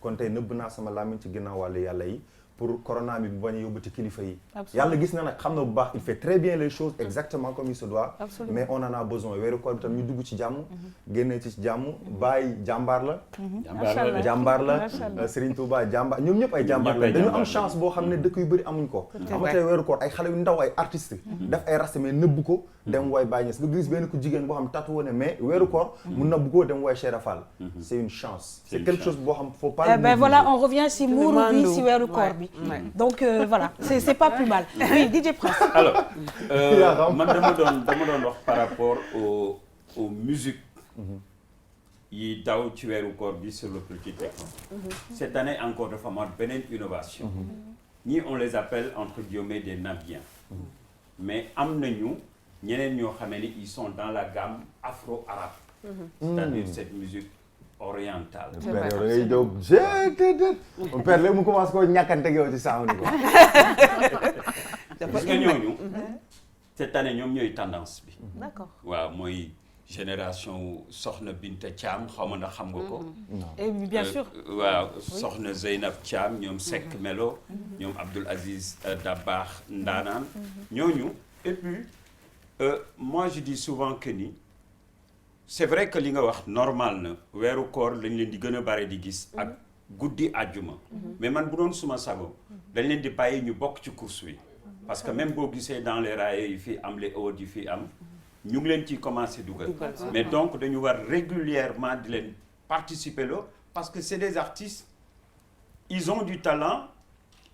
Speaker 7: kon tey nëbb naa sama làmmiñ ci ginnaaw wàllu yàlla yi pour corona bi bu bañ a yóbbu ci kilifa yi yàlla gis na nag xam na bu baax il fait très bien les choses exactement comme il se doit mais on en a besoin weeru koor bi tam ñu dugg ci jàmm génnee ci jàmm Baye jàmbaar la Serigne Touba jàmbaar ñoom ñëpp ay jàmbaar la dañu am chance boo xam ne dëkk yu bëri amuñ ko xam nga tey weeru koor ay xale yu ndaw ay artistes def ay raste mais nëbb ko dem woy Baye Niass nga gis benn ku jigéen boo xam tatoué ne mais weeru koor mu nëbb ko dem woy Cheikh Fall c'est une chance c'est quelque chose boo xam faut pas
Speaker 3: ben voilà on revient si muuru bi si weeru koor bi donc voilà c'est pas plus mal oui DJ Prince
Speaker 2: alors man dama doon wax par rapport aux musiques yi daw ci weeru koor bi sur le petit écran cette année encore dafa amaat beneen innovation ñii on les appelle entre guillemets des nabiens mais am nañu ñeneen ñoo xamee ni ils sont dans la gamme afro-arabe c'est-à-dire cette musique orientale.
Speaker 7: père yow da ngay jóg père léegi mu commencé koo ñàkkante ak yow ci saamu ni ko.
Speaker 2: gis nga ñooñu cette année ñoom ñooy tendance bi.
Speaker 3: d'accord
Speaker 2: waaw mooy génération Soxna Binta Thiam xaw ma ndax xam nga ko.
Speaker 3: et bien sûr.
Speaker 2: waaw Soxna Zeynab Thiam ñoom Seck Melo. ñoom Abdoul Aziz Dabakh Ndaanaan. ñooñu et puis moi je dis souvent que ni. c'est vrai que li nga wax normal na weeru koor lañ leen di gën a bare di gis ak guddi àjjuma mais man bu doon suma sago dañ leen di bàyyi ñu bokk ci course wi parce que même boo gisee dans les raaya yi fii am les awards yi fii am ñu ngi leen ciy commencé dugal mais donc dañu war régulièrement di leen participer loo parce que c'est des artistes ils ont du talent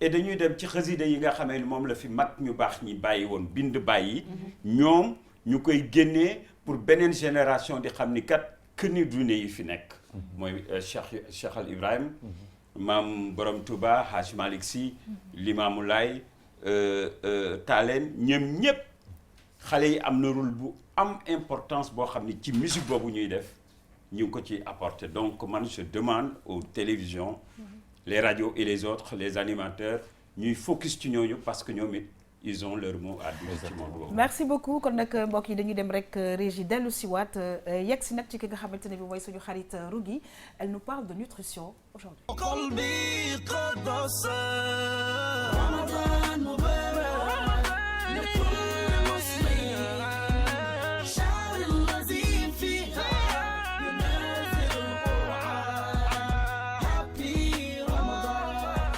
Speaker 2: et dañuy dem ci xasida yi nga xamee ni moom la fi mag ñu baax ñi bàyyi woon bind bàyyi ñoom ñu koy génnee pour beneen génération di xam ni kat këni dune yi fi nekk mooy Cheikh Al Ibrahim maam Borom Touba Hadj Malick Sy Limamou Laye Taaleen ñoom ñëpp xale yi am na rôle bu am importance boo xam ni ci musique boobu ñuy def ñu ngi ko ci apporter donc man je demande aux télévisions les radios et les autres les animateurs ñuy focus ci ñooñu parce que ñoom it ils ont leur mot à dire ci monde boobu.
Speaker 3: merci beaucoup kon nag mbokk yi dañuy dem rek régie dellu si waat yegg si nag ci ki nga xamante ne bi mooy suñu xarit Rougui elle nous parle de nutrition aujourd'hui.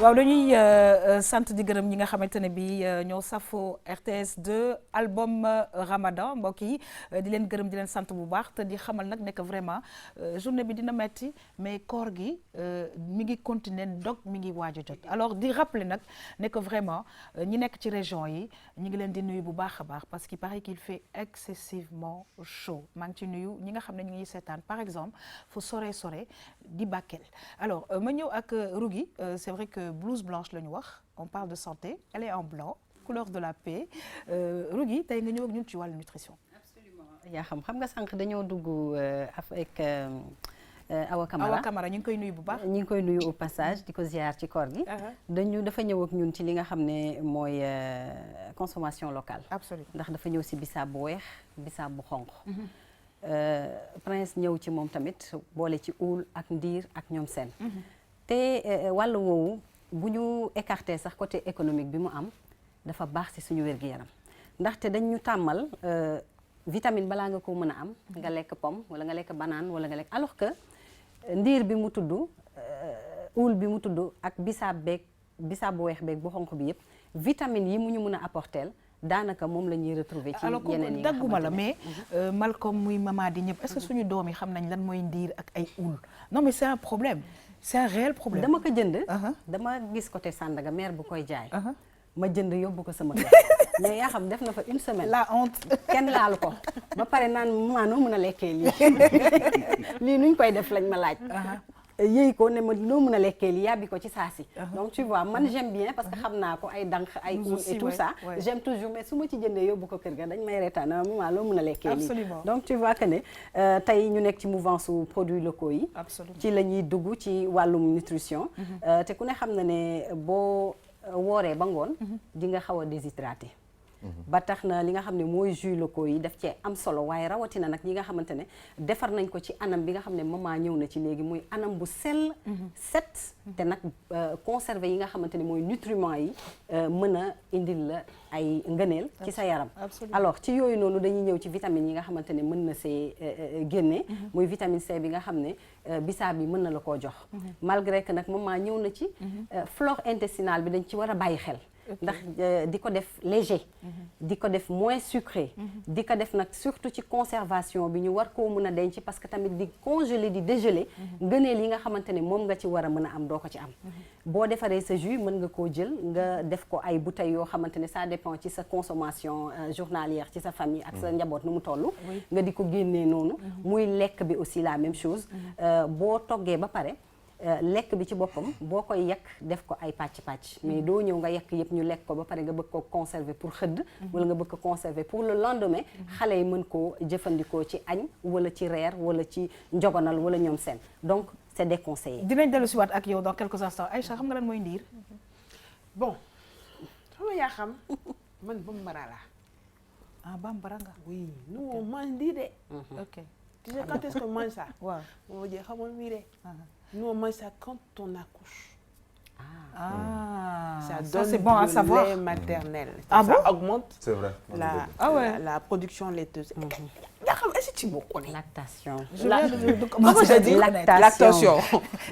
Speaker 3: waaw dañuy sant di gërëm ñi nga xamante ne bi ñoo safo RTS 2 album Ramadan mbokk yi di leen gërëm di leen sant bu baax te di xamal nag nekk vraiment journée bi dina metti mais koor gi mi ngi continuer dog mi ngi waaj a jot alors di rappeler nag nekk vraiment ñi nekk ci région yi ñi ngi leen di nuyu bu baax a baax parce qu'il paraît qu'il fait excessivement chaud maa ngi ci nuyu ñi nga xam ne ñu ngi seetaan par exemple fu sore di Bakel alors ma ñëw ak Rougui c'est vrai que blouse blanche la ñu wax on parle de santé elle est en blanc couleur de la paix Rougui tey nga ñëw ak ñun ci wàllu nutrition.
Speaker 5: Absolument yaa xam nga sànq dañoo dugg avec Awa Camara ñu ngi koy nuyu bu baax. ñu ngi koy nuyu au passage di ko ziar ci koor gi. dafa ñëw ak ñun ci li nga xam ne mooy consommation locale.
Speaker 3: Absolument
Speaker 5: ndax dafa ñëw si bisaab bu weex bisaab bu xonq. Prince ñëw ci moom tamit boole ci uul ak ndiir ak ñoom seen. te wàllu woowu bu ñu écarté sax côté économique bi mu am dafa baax ci suñu wér-gu-yaram ndaxte dañ ñu tàmmal vitamine balaa nga ko mën a am nga lekk pomme wala nga lekk banane wala nga lekk alors que ndiir bi mu tudd uul bi mu tudd ak bisaab bu weex beeg bu xonq bi yëpp vitamine yi mu ñu mën a apporter daanaka moom la ñuy retrouver ci yeneen yi nga
Speaker 3: dagguma la mais Malcolm muy Mama di ñëpp est-ce que suñu doom yi xam nañ lan mooy ndiir ak ay uul non mais c'est un problème c'est un réel problème.
Speaker 5: dama ko jënd dama gis côté Sandaga mère bu koy jaay ma jënd yóbbu ko sama kër mais yaa xam def na fa une semaine
Speaker 3: la honte
Speaker 5: kenn laalu ko ba pare naan maanoo mën a lekkee lii lii nuñ koy def lañ ma laaj yëy ko ne ma noo mën a lekkee lii yàbbi ko ci saa si donc tu vois man j'aime bien parce que xam naa ko ay dànq ay uul et tout ça j'aime toujours mais su ma ci jëndee yóbbu ko kër ga dañ may reetaan maman loo mën a lekkee lii donc tu vois que ne tey ñu nekk ci mouvance su produits locaux yi ci la ñuy dugg ci wàllum nutrition te ku ne xam na ne boo wooree ba ngoon di nga xaw a déshydraté ba tax na li nga xam ne mooy jus locaux yi daf cee am solo waaye rawatina nag ñi nga xamante ne defar nañ ko ci anam bi nga xam ne maman ñëw na ci léegi muy anam bu sell set te nag conservé yi nga xamante ne mooy nutriments yi mën a indil la ay ngëneel ci sa yaram alors ci yooyu noonu dañuy ñëw ci vitamines yi nga xamante ne mën na see génne muy vitamine C bi nga xam ne bisaab bi mën na la koo jox malgré que nag maman ñëw na ci flore intestinale bi dañ ci war a bàyyi xel ndax di ko def léger di ko def moins sucré di ko def nag surtout ci conservation bi ñu war koo mën a denc parce que tamit di congeler di dégeler ngëneel yi nga xamante ne moom nga ci war a mën a am doo ko ci am boo defaree sa jus mën nga koo jël nga def ko ay bouteilles yoo xamante ne ça dépend ci sa consommation journalière ci sa famille ak sa njaboot nu mu toll nga di ko génnee noonu muy lekk bi aussi la même chose boo toggee ba pare lekk bi ci boppam boo koy yekk def ko ay pàcc-pàcc mais doo ñëw nga yekk yëpp ñu lekk ko ba pare nga bëgg ko conserver pour xëdd wala nga bëgg ko conserver pour le lendemain xale yi mën koo jëfandikoo ci añ wala ci reer wala ci njogonal wala ñoom seen donc c'est déconseillé.
Speaker 3: dinañ dellu si waat ak yow dans quelques instants Aïcha xam nga lan mooy ndiir
Speaker 4: bon xam nga yaa xam man bambara la
Speaker 3: bambara nga
Speaker 4: oui nous on mange ndiir de
Speaker 3: ok
Speaker 4: tu sais quand est-ce qu'on mange ça
Speaker 3: waaw
Speaker 4: moo jee xamoon mii de nous on mange ça quand on accouche. Ça donne
Speaker 3: c'est bon à savoir.
Speaker 4: lait maternel.
Speaker 3: Ah
Speaker 4: ça
Speaker 3: bon?
Speaker 4: augmente la production laiteuse. yaa xam est-ce que ci bokk
Speaker 5: lactation.
Speaker 4: lactation.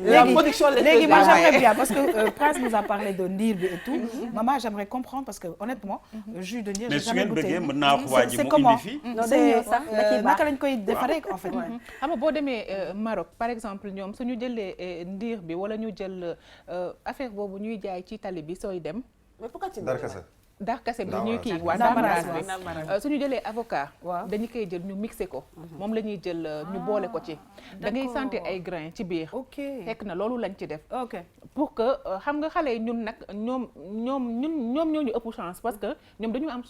Speaker 4: La production laiteuse.
Speaker 3: léegi moi j'aimerais bien parce que Prince nous a parlé de ndiir bi et tout. Maman j'aimerais comprendre parce que honnêtement jus de ndiir j'ai jamais goûté.
Speaker 2: mais su ngeen bëggee mën naa wax waa ji mu indi fii.
Speaker 5: non dañuy sax da ciy baax
Speaker 3: naka lañ koy defaree en fait.
Speaker 6: xam nga boo demee Maroc par exemple ñoom suñu jëlee ndiir bi wala ñu jël affaire boobu ñuy jaay ci tali bi sooy dem.
Speaker 4: mais pourquoi ci
Speaker 6: darkase bi ñuy kii waa ndamaraas bi suñu jëlee avocat dañu koy jël ñu mixé ko moom la ñuy jël ñu boole ko ci da ngay sentir ay grains ci biir fekk na loolu lañ ci def pour que xam nga xale yi ñun nag ñoom ñoo ñu ëpp chance parce que ñoom dañu am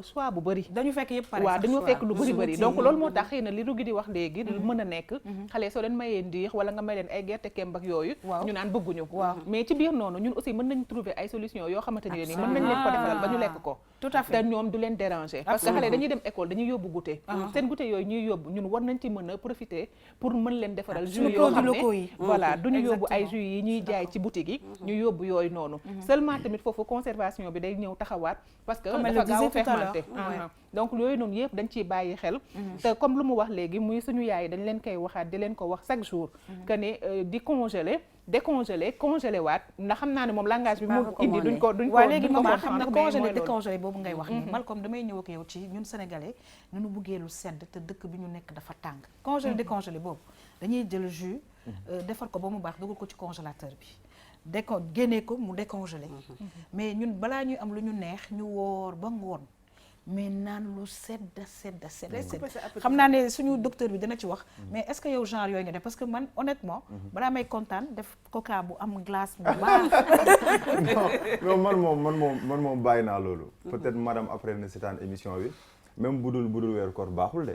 Speaker 6: choix bu bëri
Speaker 3: dañu fekk yëpp pare
Speaker 6: waaw dañoo fekk lu bëri donc loolu moo tax xëy na li Rougui di wax léegi mën a nekk xale yi soo leen mayee ndiix wala nga may leen ay gerte kemb ak yooyu ñu naan bëgguñu mais ci biir noonu ñun aussi mën nañ trouver ay solution yoo xamante ne ni mën nañ leen ko defaral ba ñu lekk ko
Speaker 3: tout à fait
Speaker 6: te ñoom du leen déranger parce que xale dañuy dem école dañuy yóbbu goûter seen goûter yooyu ñuy yóbbu ñun war nañ ci mën a profiter pour mën leen defaral jus yoo xam ne voilà duñu yóbbu ay jus yi ñuy jaay ci boutique yi ñu yóbbu yooyu noonu seulement tamit foofu conservation bi day ñëw taxawaat parce que dafa gaaw a fermenté donc yooyu noonu yëpp dañ ciy bàyyi xel te comme lu mu wax léegi muy suñu yaay dañ leen koy waxaat di leen ko wax chaque jour que ne di congeler décongelé congelé waat ndax xam naa ne moom langage bi mu indi duñ ko
Speaker 3: waaw léegi maman xam na
Speaker 6: comprendre,
Speaker 3: congelé
Speaker 6: mais mooy loolu.
Speaker 3: décongelé boobu ngay wax ni Malcolm damay ñëw ak yow ci ñun sénégalais nu nu buggee lu sedd te dëkk bi ñu nekk dafa tàng congelé décongelé boobu dañuy jël jus defar ko ba mu baax dugal ko ci congélateur bi génnee ko mu décongelé mais ñun balaa ñuy am lu ñu neex ñu woor ba ngoon mais naan lu sedd xam naa ne suñu docteur bi dina ci wax mais est-ce que yow genre yooyu nga def parce que man honnêtement balaa may kontaan def coca bu am glace bu baax
Speaker 7: non man moom bàyyi naa loolu peut-être madame après na seetaan émission bi même budul weeru koor baaxul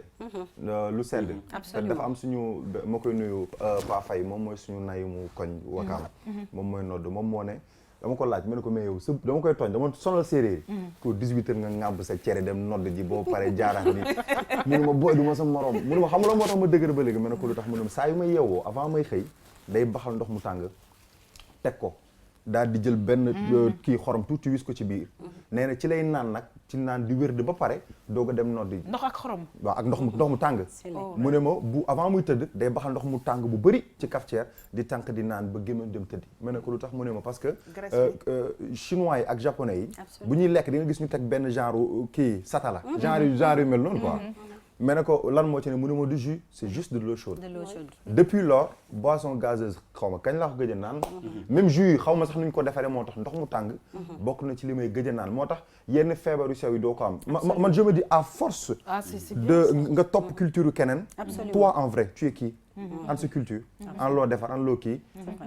Speaker 7: de lu sedd te dafa am suñu ma koy nuyu Pa Faye moom mooy suñu nayu mu koñ wakaam moom mooy nodd moom moo ne dama ko laaj ma ne ko mais yow sa dama koy tooñ dama sonal séeréer pour 18 heures nga ŋàbb sa cere dem nodd ji boo paree jaaraat ni mu ne ma booy du ma sa morom mu ne ma xam la moo tax ma dëgër ba léegi ma ne ko lu tax mu ne ma saa yu may yeewoo avant may xëy day baxal ndox mu tàng teg ko daal di jël benn kii xorom tuuti wis ko ci biir nee na ci lay naan nag ci naan di wér de ba pare doog a dem noddi
Speaker 3: ndox ak xorom
Speaker 7: waaw ak ndox mu tàng mu ne ma bu avant muy tëdd day baxal ndox mu tàng bu bëri ci cafetière di tànk di naan ba gémman dem tëddi ma ne ko lu tax mu ne ma parce que chinois yi ak japonais yi bu ñuy lekk di nga gis ñu teg benn genre kii satala genre yu mel noonu quoi mais ne ko lan moo ci ne mu ne ma du jus c'est juste de l'eau chaude depuis lors boisson gazeuse xaw ma kañ laa ko gëj a naan même jus yi xaw ma sax nuñ ko defaree moo tax ndox mu tàng bokk na ci li may gëj a naan moo tax yenn feebaru sew yi doo ko am man je me dis à force de nga topp culture keneen toi en vrai tu es qui en sa culture en loo defar en loo kii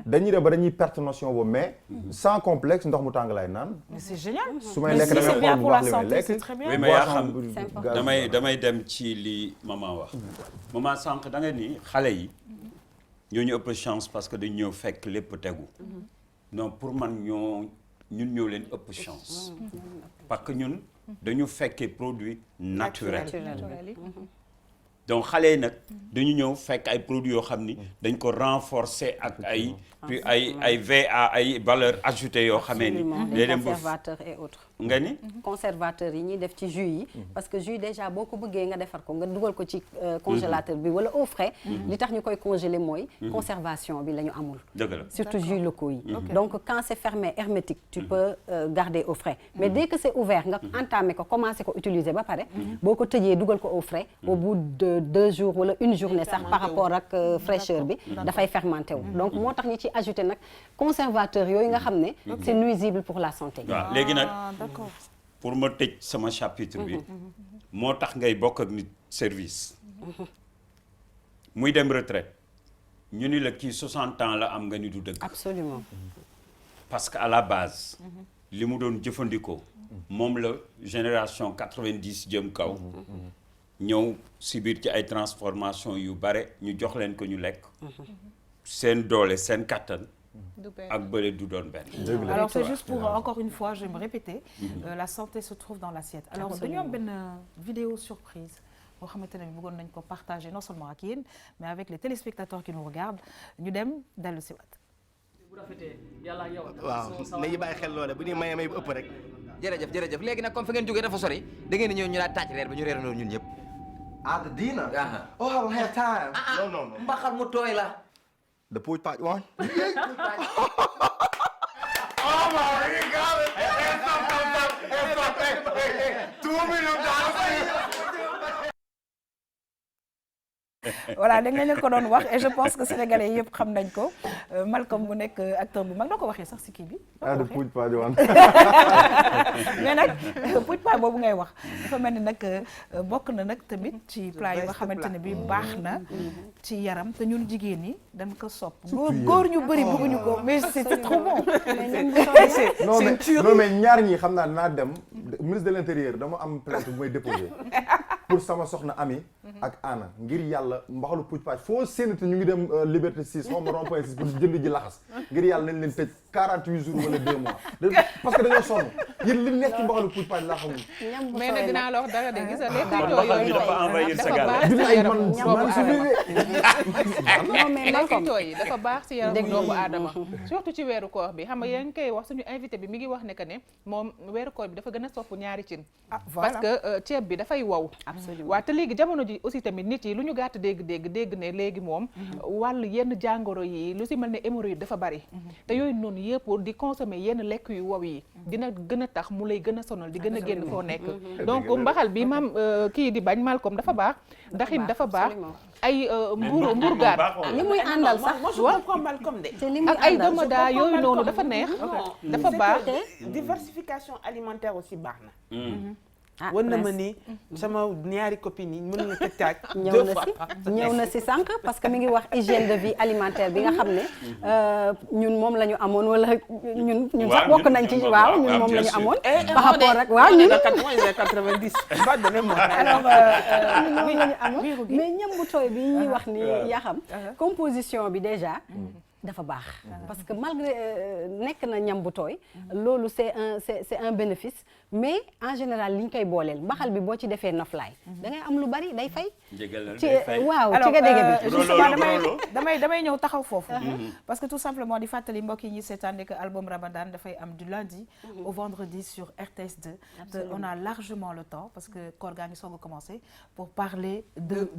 Speaker 7: dañuy dem ba dañuy perte notion boobu mais sans complexe ndox mu tàng lay naan
Speaker 3: mais c'est génial
Speaker 7: su may lekk damay xool bu baax li may lekk
Speaker 2: oui mais yaa xam damay dem ci li maman wax maman sànq da nga ni xale yi ñoo ñu ëpp chance parce que dañu ñëw fekk lépp tegu non pour man ñun ñoo leen ëpp chance parce que ñun dañu fekkee produit naturel donc xale yi nag dañu ñëw fekk ay produits yoo xam ni dañ ko renforcer ak ay VA ay valeurs ajoutées yoo xamee ni day dem
Speaker 5: conservateur et autres
Speaker 2: nga ni
Speaker 5: conservateur yi ñuy def ci jus yi parce que jus déjà boo ko bëggee nga defar ko nga dugal ko ci congélateur bi wala au frais li tax ñu koy congeler mooy conservation bi la ñu amul surtout jus locaux yi donc quand c'est fermé hermétique tu peux garder au frais mais dès que c'est ouvert nga entamé ko commencé ko utiliser ba pare boo ko tëjee dugal ko au frais au bout de 2 jours wala une journée sax par rapport ak fraîcheur bi dafay fermenté wu donc moo tax ñu ci ajouté nag conservateur yooyu nga xam ne c'est nuisible pour la santé
Speaker 2: waaw léegi nag pour ma tëj sama chapitre bi moo tax ngay bokk ak nit service muy dem retraite ñu ni la kii 60 ans la am nga ni du dëgg
Speaker 5: absolument
Speaker 2: parce que à la base li mu doon jëfandikoo moom la génération 90 jëm kaw ñëw si biir ci ay transformation yu bare ñu jox leen ko ñu lekk seen doole seen kattan ak bële du doon benn.
Speaker 3: Alors c'est juste pour encore une fois je vais me répéter la santé se trouve dans l'assiette. Alors dañu am benn vidéo surprise boo xamante ne bëggoon nañ ko partager non seulement ak yéen mais avec les téléspectateurs qui nous regardent ñu dem dellu si waat.
Speaker 11: bu rafetee yàlla ak yow. waaw nañu bàyyi xel loole bu ñuy maye may bu ëpp rek. jërëjëf léegi nag comme fi ngeen jógee dafa sori da ngeen di ñëw ñu daal tàcc reer ba ñu reerandoo ñun ñëpp.
Speaker 12: Ah, the dinner? Oh, I don't have time.
Speaker 11: No. Mbaxal mu tooy la.
Speaker 7: The Pouj Patch one?
Speaker 12: Oh my God! Hey, $2 million.
Speaker 3: Voilà da nga leen ko doon wax et je pense que sénégalais yëpp xam nañ ko Malcolm bu nekk acteur bu mag doo ko waxee sax si kii bi.
Speaker 7: The Pouj Patch one.
Speaker 3: mais nag Pouj Patch boobu ngay wax dafa mel ni nag bokk na nag tamit ci plat yi nga xamante ne bi baax na ci yaram te ñun jigéen ñi dañ ko sopp góor ñu bëri bëgguñu ko mais c'est trop bon.
Speaker 7: non mais ñaar ñi xam naa dinaa dem ministre de l'intérieur dama am plainte bu may déposer pour sama soxna Ami ak Anna ngir yàlla mbaxalu Pouj Patch foo séenati ñu ngi dem Liberté 6 xaw ma rond-point 6 pour jënd ji laxas ngir yàlla nañ leen tëj 48 jours wala 2 mois parce que dañoo sonn yéen li nekk ci mbaxalu Pouj Patch laa xamul.
Speaker 6: mais nag dinaa la wax dara de gis nga les tuto yi dafa baax ci yaramu doomu aadama surtout ci weeru koor bi xam nga yéen koy wax suñu invité bi mi ngi wax ne que ne moom weeru koor bi dafa gën a sopp ñaari cin parce que ceeb bi dafay wow.
Speaker 5: absolument
Speaker 6: waaw te léegi jamono ji aussi tamit nit yi lu ñu gàtt dégg ne léegi moom wàllu yenn jàngoro yi lu si mel ne hémorroïde dafa bari te yooyu noonu yëpp di consommer yenn lekk yu wow yi dina gën a tax mu lay gën a sonal di gën a génn foo nekk donc mbaxal bi maam kii di bañ Malcolm dafa baax daxin dafa baax ay mburgaat
Speaker 5: li muy àndal sax
Speaker 6: ak ay domoda yooyu noonu dafa neex dafa baax
Speaker 4: diversification alimentaire aussi baax na wan na ma ni sama ñaari copines yi mën na tëj
Speaker 5: ñëw na si sànq parce que mi ngi wax hygiène de vie alimentaire bi nga xam ne ñun moom la ñu amoon wala ñun sax bokk nañ ci waaw ñun moom la ñu amoon par rapport ak waaw ñun
Speaker 4: 90 ba dana mo
Speaker 5: alors moom la ñu amoon mais ñam bu tooy bi ñuy wax ni yaa xam composition bi déjà dafa baax parce que malgré nekk na ñam bu tooy loolu c'est un bénéfice mais en général li ñu koy booleel mbaxal bi boo ci defee noflaay da ngay am lu bari day fay ci waaw ci nga dégg bi
Speaker 3: damay ñëw taxaw foofu parce que tout simplement di fàttali mbokk yi ñi seetaan que album Ramadan dafay am du lundi au vendredi sur RTS2 on a largement le temps parce que koor gaa ngi soog a commencer pour parler de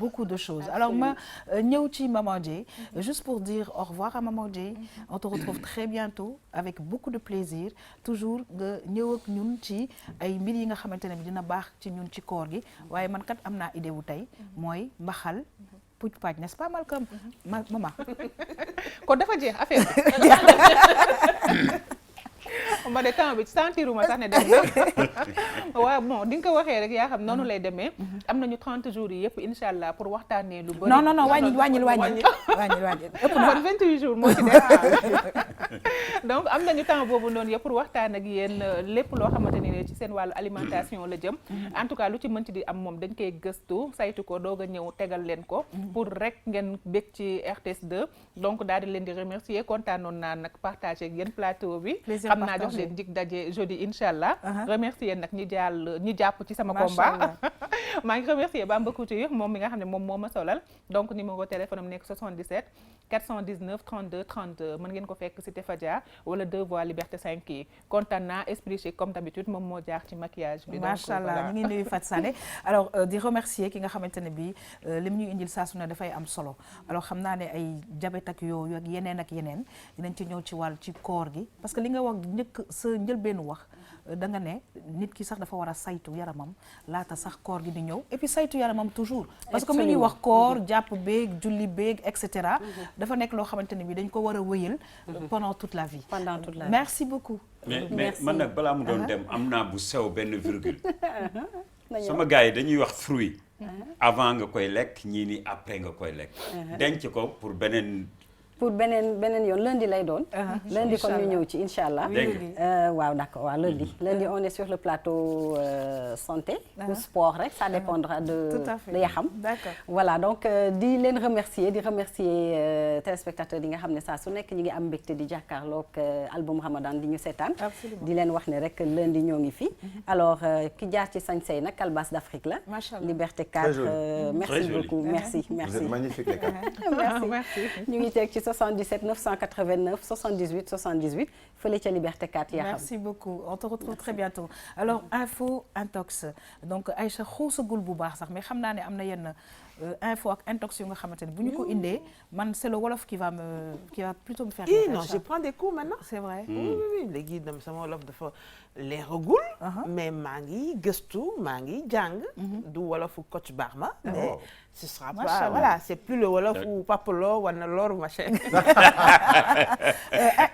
Speaker 3: beaucoup de choses alors ma ñëw ci Maman Dieye juste pour dire au revoir à Maman Dieye on te retrouve très bientôt avec beaucoup de plaisir toujours nga ñëw ak ñun ci ay mbir yi nga xamante ne bi dina baax ci ñun ci koor gi waaye man kat am naa idée wu tey mooy mbaxal puj paaj n'est-ce pas Malcolm maman
Speaker 6: kon dafa jeex affaire bi ma de temps bi sentiruma sax ne dem na waaw bon di nga ko waxee rek yaa xam noonu lay demee am nañu 30 jours yi yëpp incha allah pour waxtaanee lu bëri
Speaker 3: non wàññil
Speaker 6: ëpp na 28 jours moo ci def donc am nañu temps boobu noonu yëpp pour waxtaan ak yéen lépp loo xamante ni ci seen wàllu alimentation la jëm en tout cas lu ci mën ci di am moom dañ koy gëstu saytu ko doog a ñëw tegal leen ko pour rek ngeen bég ci RTS2 donc daal di leen di remercier kontaanoon naa nag partager ak yéen plateau bi xam naa jox leen dig daje jeudi incha allah remercier nag ñi jàpp ci sama combat maa ngi remercier Bamba Couture moom mi nga xam ne moom moo ma solal donc numéro téléphone am nekk 77 419 32 32 mën ngeen ko fekk Cité Fadia wala 2 voies Liberté 5 yi kontaan naa esprit chic comme d'habitude moom moo jaar ci maquillage bi
Speaker 3: macha allah ñu ngi nuyu Fat Sané alors di remercier ki nga xamante ne bi lim ñuy indil saa su ne dafay am solo alors xam naa ne ay diabète ak yooyu ak yeneen dinañ ci ñëw ci wàll ci koor gi parce que li nga wax njëkk sa njëlbeenu wax da nga ne nit ki sax dafa war a saytu yaramam laata sax koor gi di ñëw et puis saytu yaramam toujours parce que comme li ñuy wax koor jàpp beeg julli beeg et cetera dafa nekk loo xamante ne bi dañ ko war a wëyal pendant toute la vie merci beaucoup
Speaker 2: mais man nag balaa mu doon dem am naa bu sew benn virgule sama gars yi dañuy wax fruit avant nga koy lekk ñii ni après nga koy lekk denc ko pour beneen yoon lundi lay doon lundi kon ñu ñëw ci incha allah waaw d'accord waaw lundi on est sur le plateau santé ou sport rek ça dépendra de Yaxam voilà donc di leen remercier téléspectateurs yi nga xam ne saa su nekk ñi ngi am mbégte di jàkkaarloog album Ramadan di ñu seetaan di leen wax ne rek lundi ñoo ngi fi alors ki jaar ci sañ-say nag Calebasse d'Afrique la Liberté 4 merci beaucoup merci
Speaker 7: magnifique les gars
Speaker 5: merci ñu ngi teg ci 77 989 78 78 fële ca Liberté 4 yaa xam.
Speaker 3: Merci beaucoup on te retrouve très bientôt alors info intox donc Aïcha xuusagul bu baax sax mais xam naa ne am na yenn info ak intox yu nga xamante ne bu ñu ko indee man c'est le wolof qui va plutôt me faire
Speaker 4: non je prends des cours maintenant
Speaker 3: c'est vrai
Speaker 4: oui léegi dem sama wolof dafa leeragul mais maa ngi gëstu maa ngi jàng du wolofu Coach Barma mais ce sera pas voilà c'est plus le wolof ou papalo wala loru machin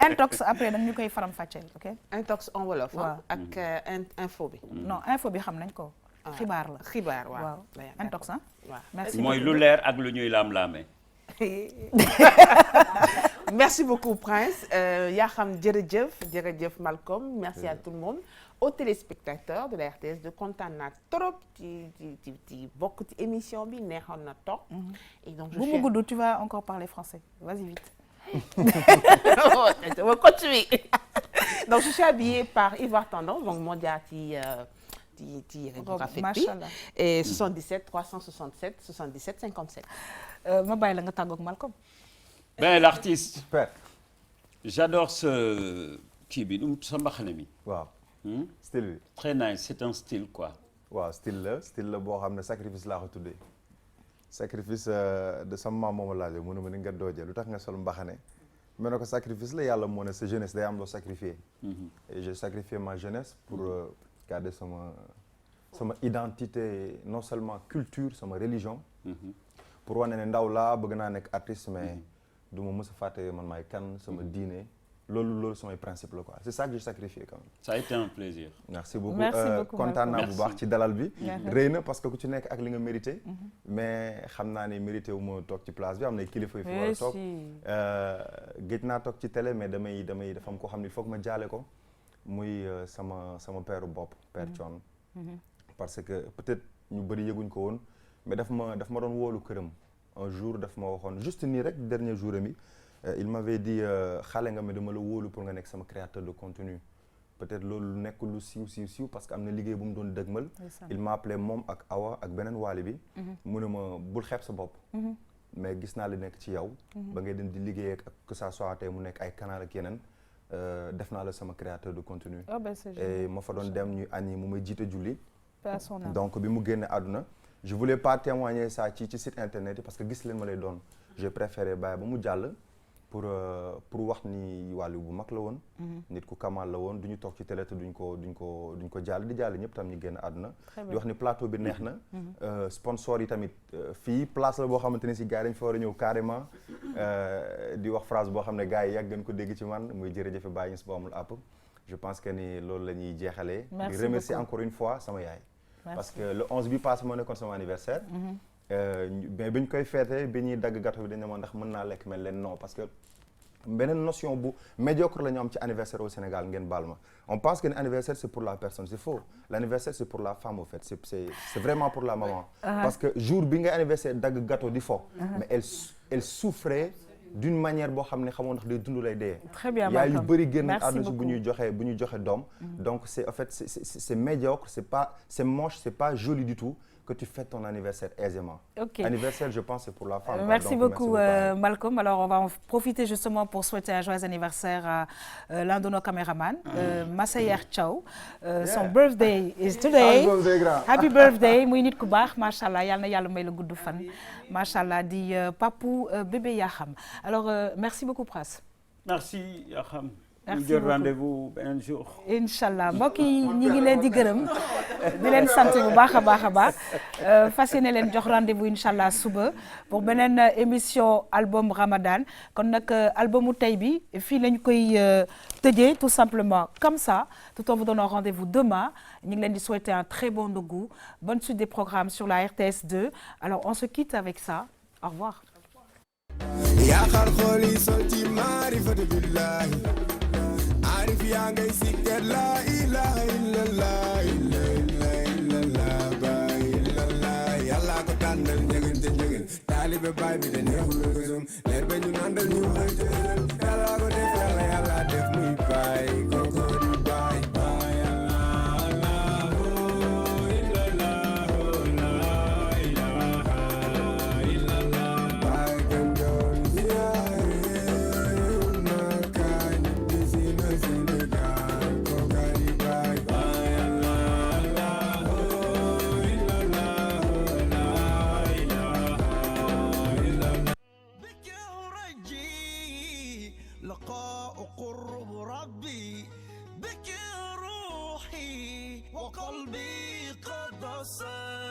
Speaker 3: intox après nag ñu koy faram fàcceel ok
Speaker 4: intox en wolof ak info bi
Speaker 3: non info bi xam nañ ko xibaar
Speaker 4: waaw
Speaker 3: intox
Speaker 4: waaw
Speaker 3: merci
Speaker 2: mooy lu leer ak lu ñuy laam-laamee
Speaker 4: merci beaucoup Prince yaa xam jërëjëf Malcolm merci à tout le monde aux téléspectateurs de la RTS de kontaan naa trop ci bokk ci émission bi neexoon na toog et donc
Speaker 3: bu mu gudd tu vas encore parler français vas-y vite
Speaker 4: donc je suis habillée par Ivoire Tendance donc moo jaar ci rafet bi et 77 367 77 57
Speaker 3: ma bàyyi la nga tàggoog Malcolm
Speaker 2: ben l'artiste j'adore ce kii bi sa mbaxane mi
Speaker 7: waaw style bi
Speaker 2: très nice c'est un style quoi
Speaker 7: waaw style la boo xam ne sacrifice laa ko tuddee sacrifice de sama maam mooma laajee mu ne ma ni nga doojee lu tax nga sol mbaxane mais ne ko sacrifice la yàlla moo ne sa jeunesse day am loo sacrifier et j'ai sacrifié ma jeunesse pour garder sama identité non seulement culture sama religion pour wane ne ndaw laa bëgg naa nekk artiste mais du ma mës a fàtte man maay kan sama diine loolu samay principe la quoi c'est ça que j'ai sacrifié quand même.
Speaker 2: Ça a été un plaisir.
Speaker 7: merci beaucoup kontaan naa bu baax ci dalal bi. rëy na parce que ku ci nekk ak li nga mérité. mais xam naa ne mérité wu ma toog ci place bi am na kilifa yu fi war a toog. géej naa toog ci télé mais damay dafa am koo xam ne il faut que ma jaale ko muy sama père bopp père Thione. parce que peut-être ñu bëri yëguñ ko woon mais daf ma doon wóolu këram un jour daf ma waxoon juste nii rek dernier jour mi. Il m'avait dit xale nga mais dama la wóolu pour nga nekk sama créateur de contenu peut-être loolu nekk lu siiw parce que am na liggéey bu mu doon dëgmal il m'a appelé moom ak Awa ak beneen waali bi mu ne ma bul xeeb sa bopp mais gis naa li nekk ci yow ba ngay dem di liggéey ak que ça soit tey mu nekk ay canal ak yeneen def naa la sama créateur de contenu et ma fa doon dem ñuy añi mu may jiite julli donc bi mu génne àdduna je voulais pas témoigner ça ci site internet yi parce que gis leen ma lay doon j'ai préféré bàyyi ba mu jàll pour wax ni wàllu bu mag la woon nit ku kamal la woon du ñu toog ci télé te duñ ko jàll di jàll ñëpp tam ñu génn àdduna di wax ni plateau bi neex na sponsor yi tamit fii place la boo xamante ni si gars yi dañ fa war a ñëw carrément di wax phrase boo xam ne gars yi yàgg gën ko dégg ci man muy jërëjëf Baye Niass boo amul àpp je pense que ni loolu la ñuy jeexalee di remercier encore une fois sama yaay parce que le 11 bi passé moo nekkoon sama anniversaire mais bi ñu koy feete bi ñuy dagg gâteau bi dañ ne ma ndax mën naa lekk mel leen non parce que beneen notion bu médiocre la ñu am ci anniversaire au Sénégal ngeen baal ma on pense que l'anniversaire c'est pour la personne c'est faux l'anniversaire c'est pour la femme au fait c'est vraiment pour la maman parce que jour bi ngay anniversaire dagg gâteau di fo mais elle souffrait d'une manière boo xam ne xamoon ndax day dund lay dee yaa yu bëri génn àdduna si bu ñuy joxe doom donc c'est en fait c'est médiocre c'est moche c'est pas joli du tout que tu fêtes ton anniversaire aisément. Ok. Anniversaire, je pense, c'est pour la femme.
Speaker 3: Merci beaucoup, Malcolm. Alors, on va en profiter justement pour souhaiter un joyeux anniversaire à l'un de nos caméramans, Massayer Thiaw. Son birthday is today. Happy birthday, muy nit ku baax, machallah. Yal na Yàlla may la gudd fan. Machallah di Papou bébé Yakham. Alors, merci beaucoup, Pras.
Speaker 2: Merci, Yakham.
Speaker 3: Merci
Speaker 2: beaucoup. Rendez-vous beneen jour.
Speaker 3: Inch'Allah mbokk yi ñi ngi leen di gërëm di leen sant bu baax a baax fas yéene leen jox rendez-vous inch'Allah suba pour beneen émission album Ramadan kon nag albumu tey bi fii lañ koy tëjee tout simplement comme ça tout en vous donnant rendez-vous demain ñu ngi leen di souhaiter un très bon ndogu bonne suite des programmes sur la RTS 2 alors on se quitte avec ça au revoir. Arif yaa ngay sikkar la ilaha illallah illallah ba illallah yàlla ko tànnal njëgën taalibe baay bi de neexul gësum leer ba ñu nandal ñu xëy yàlla ko def yàlla def muy baay koko di baay وقلبي قد صار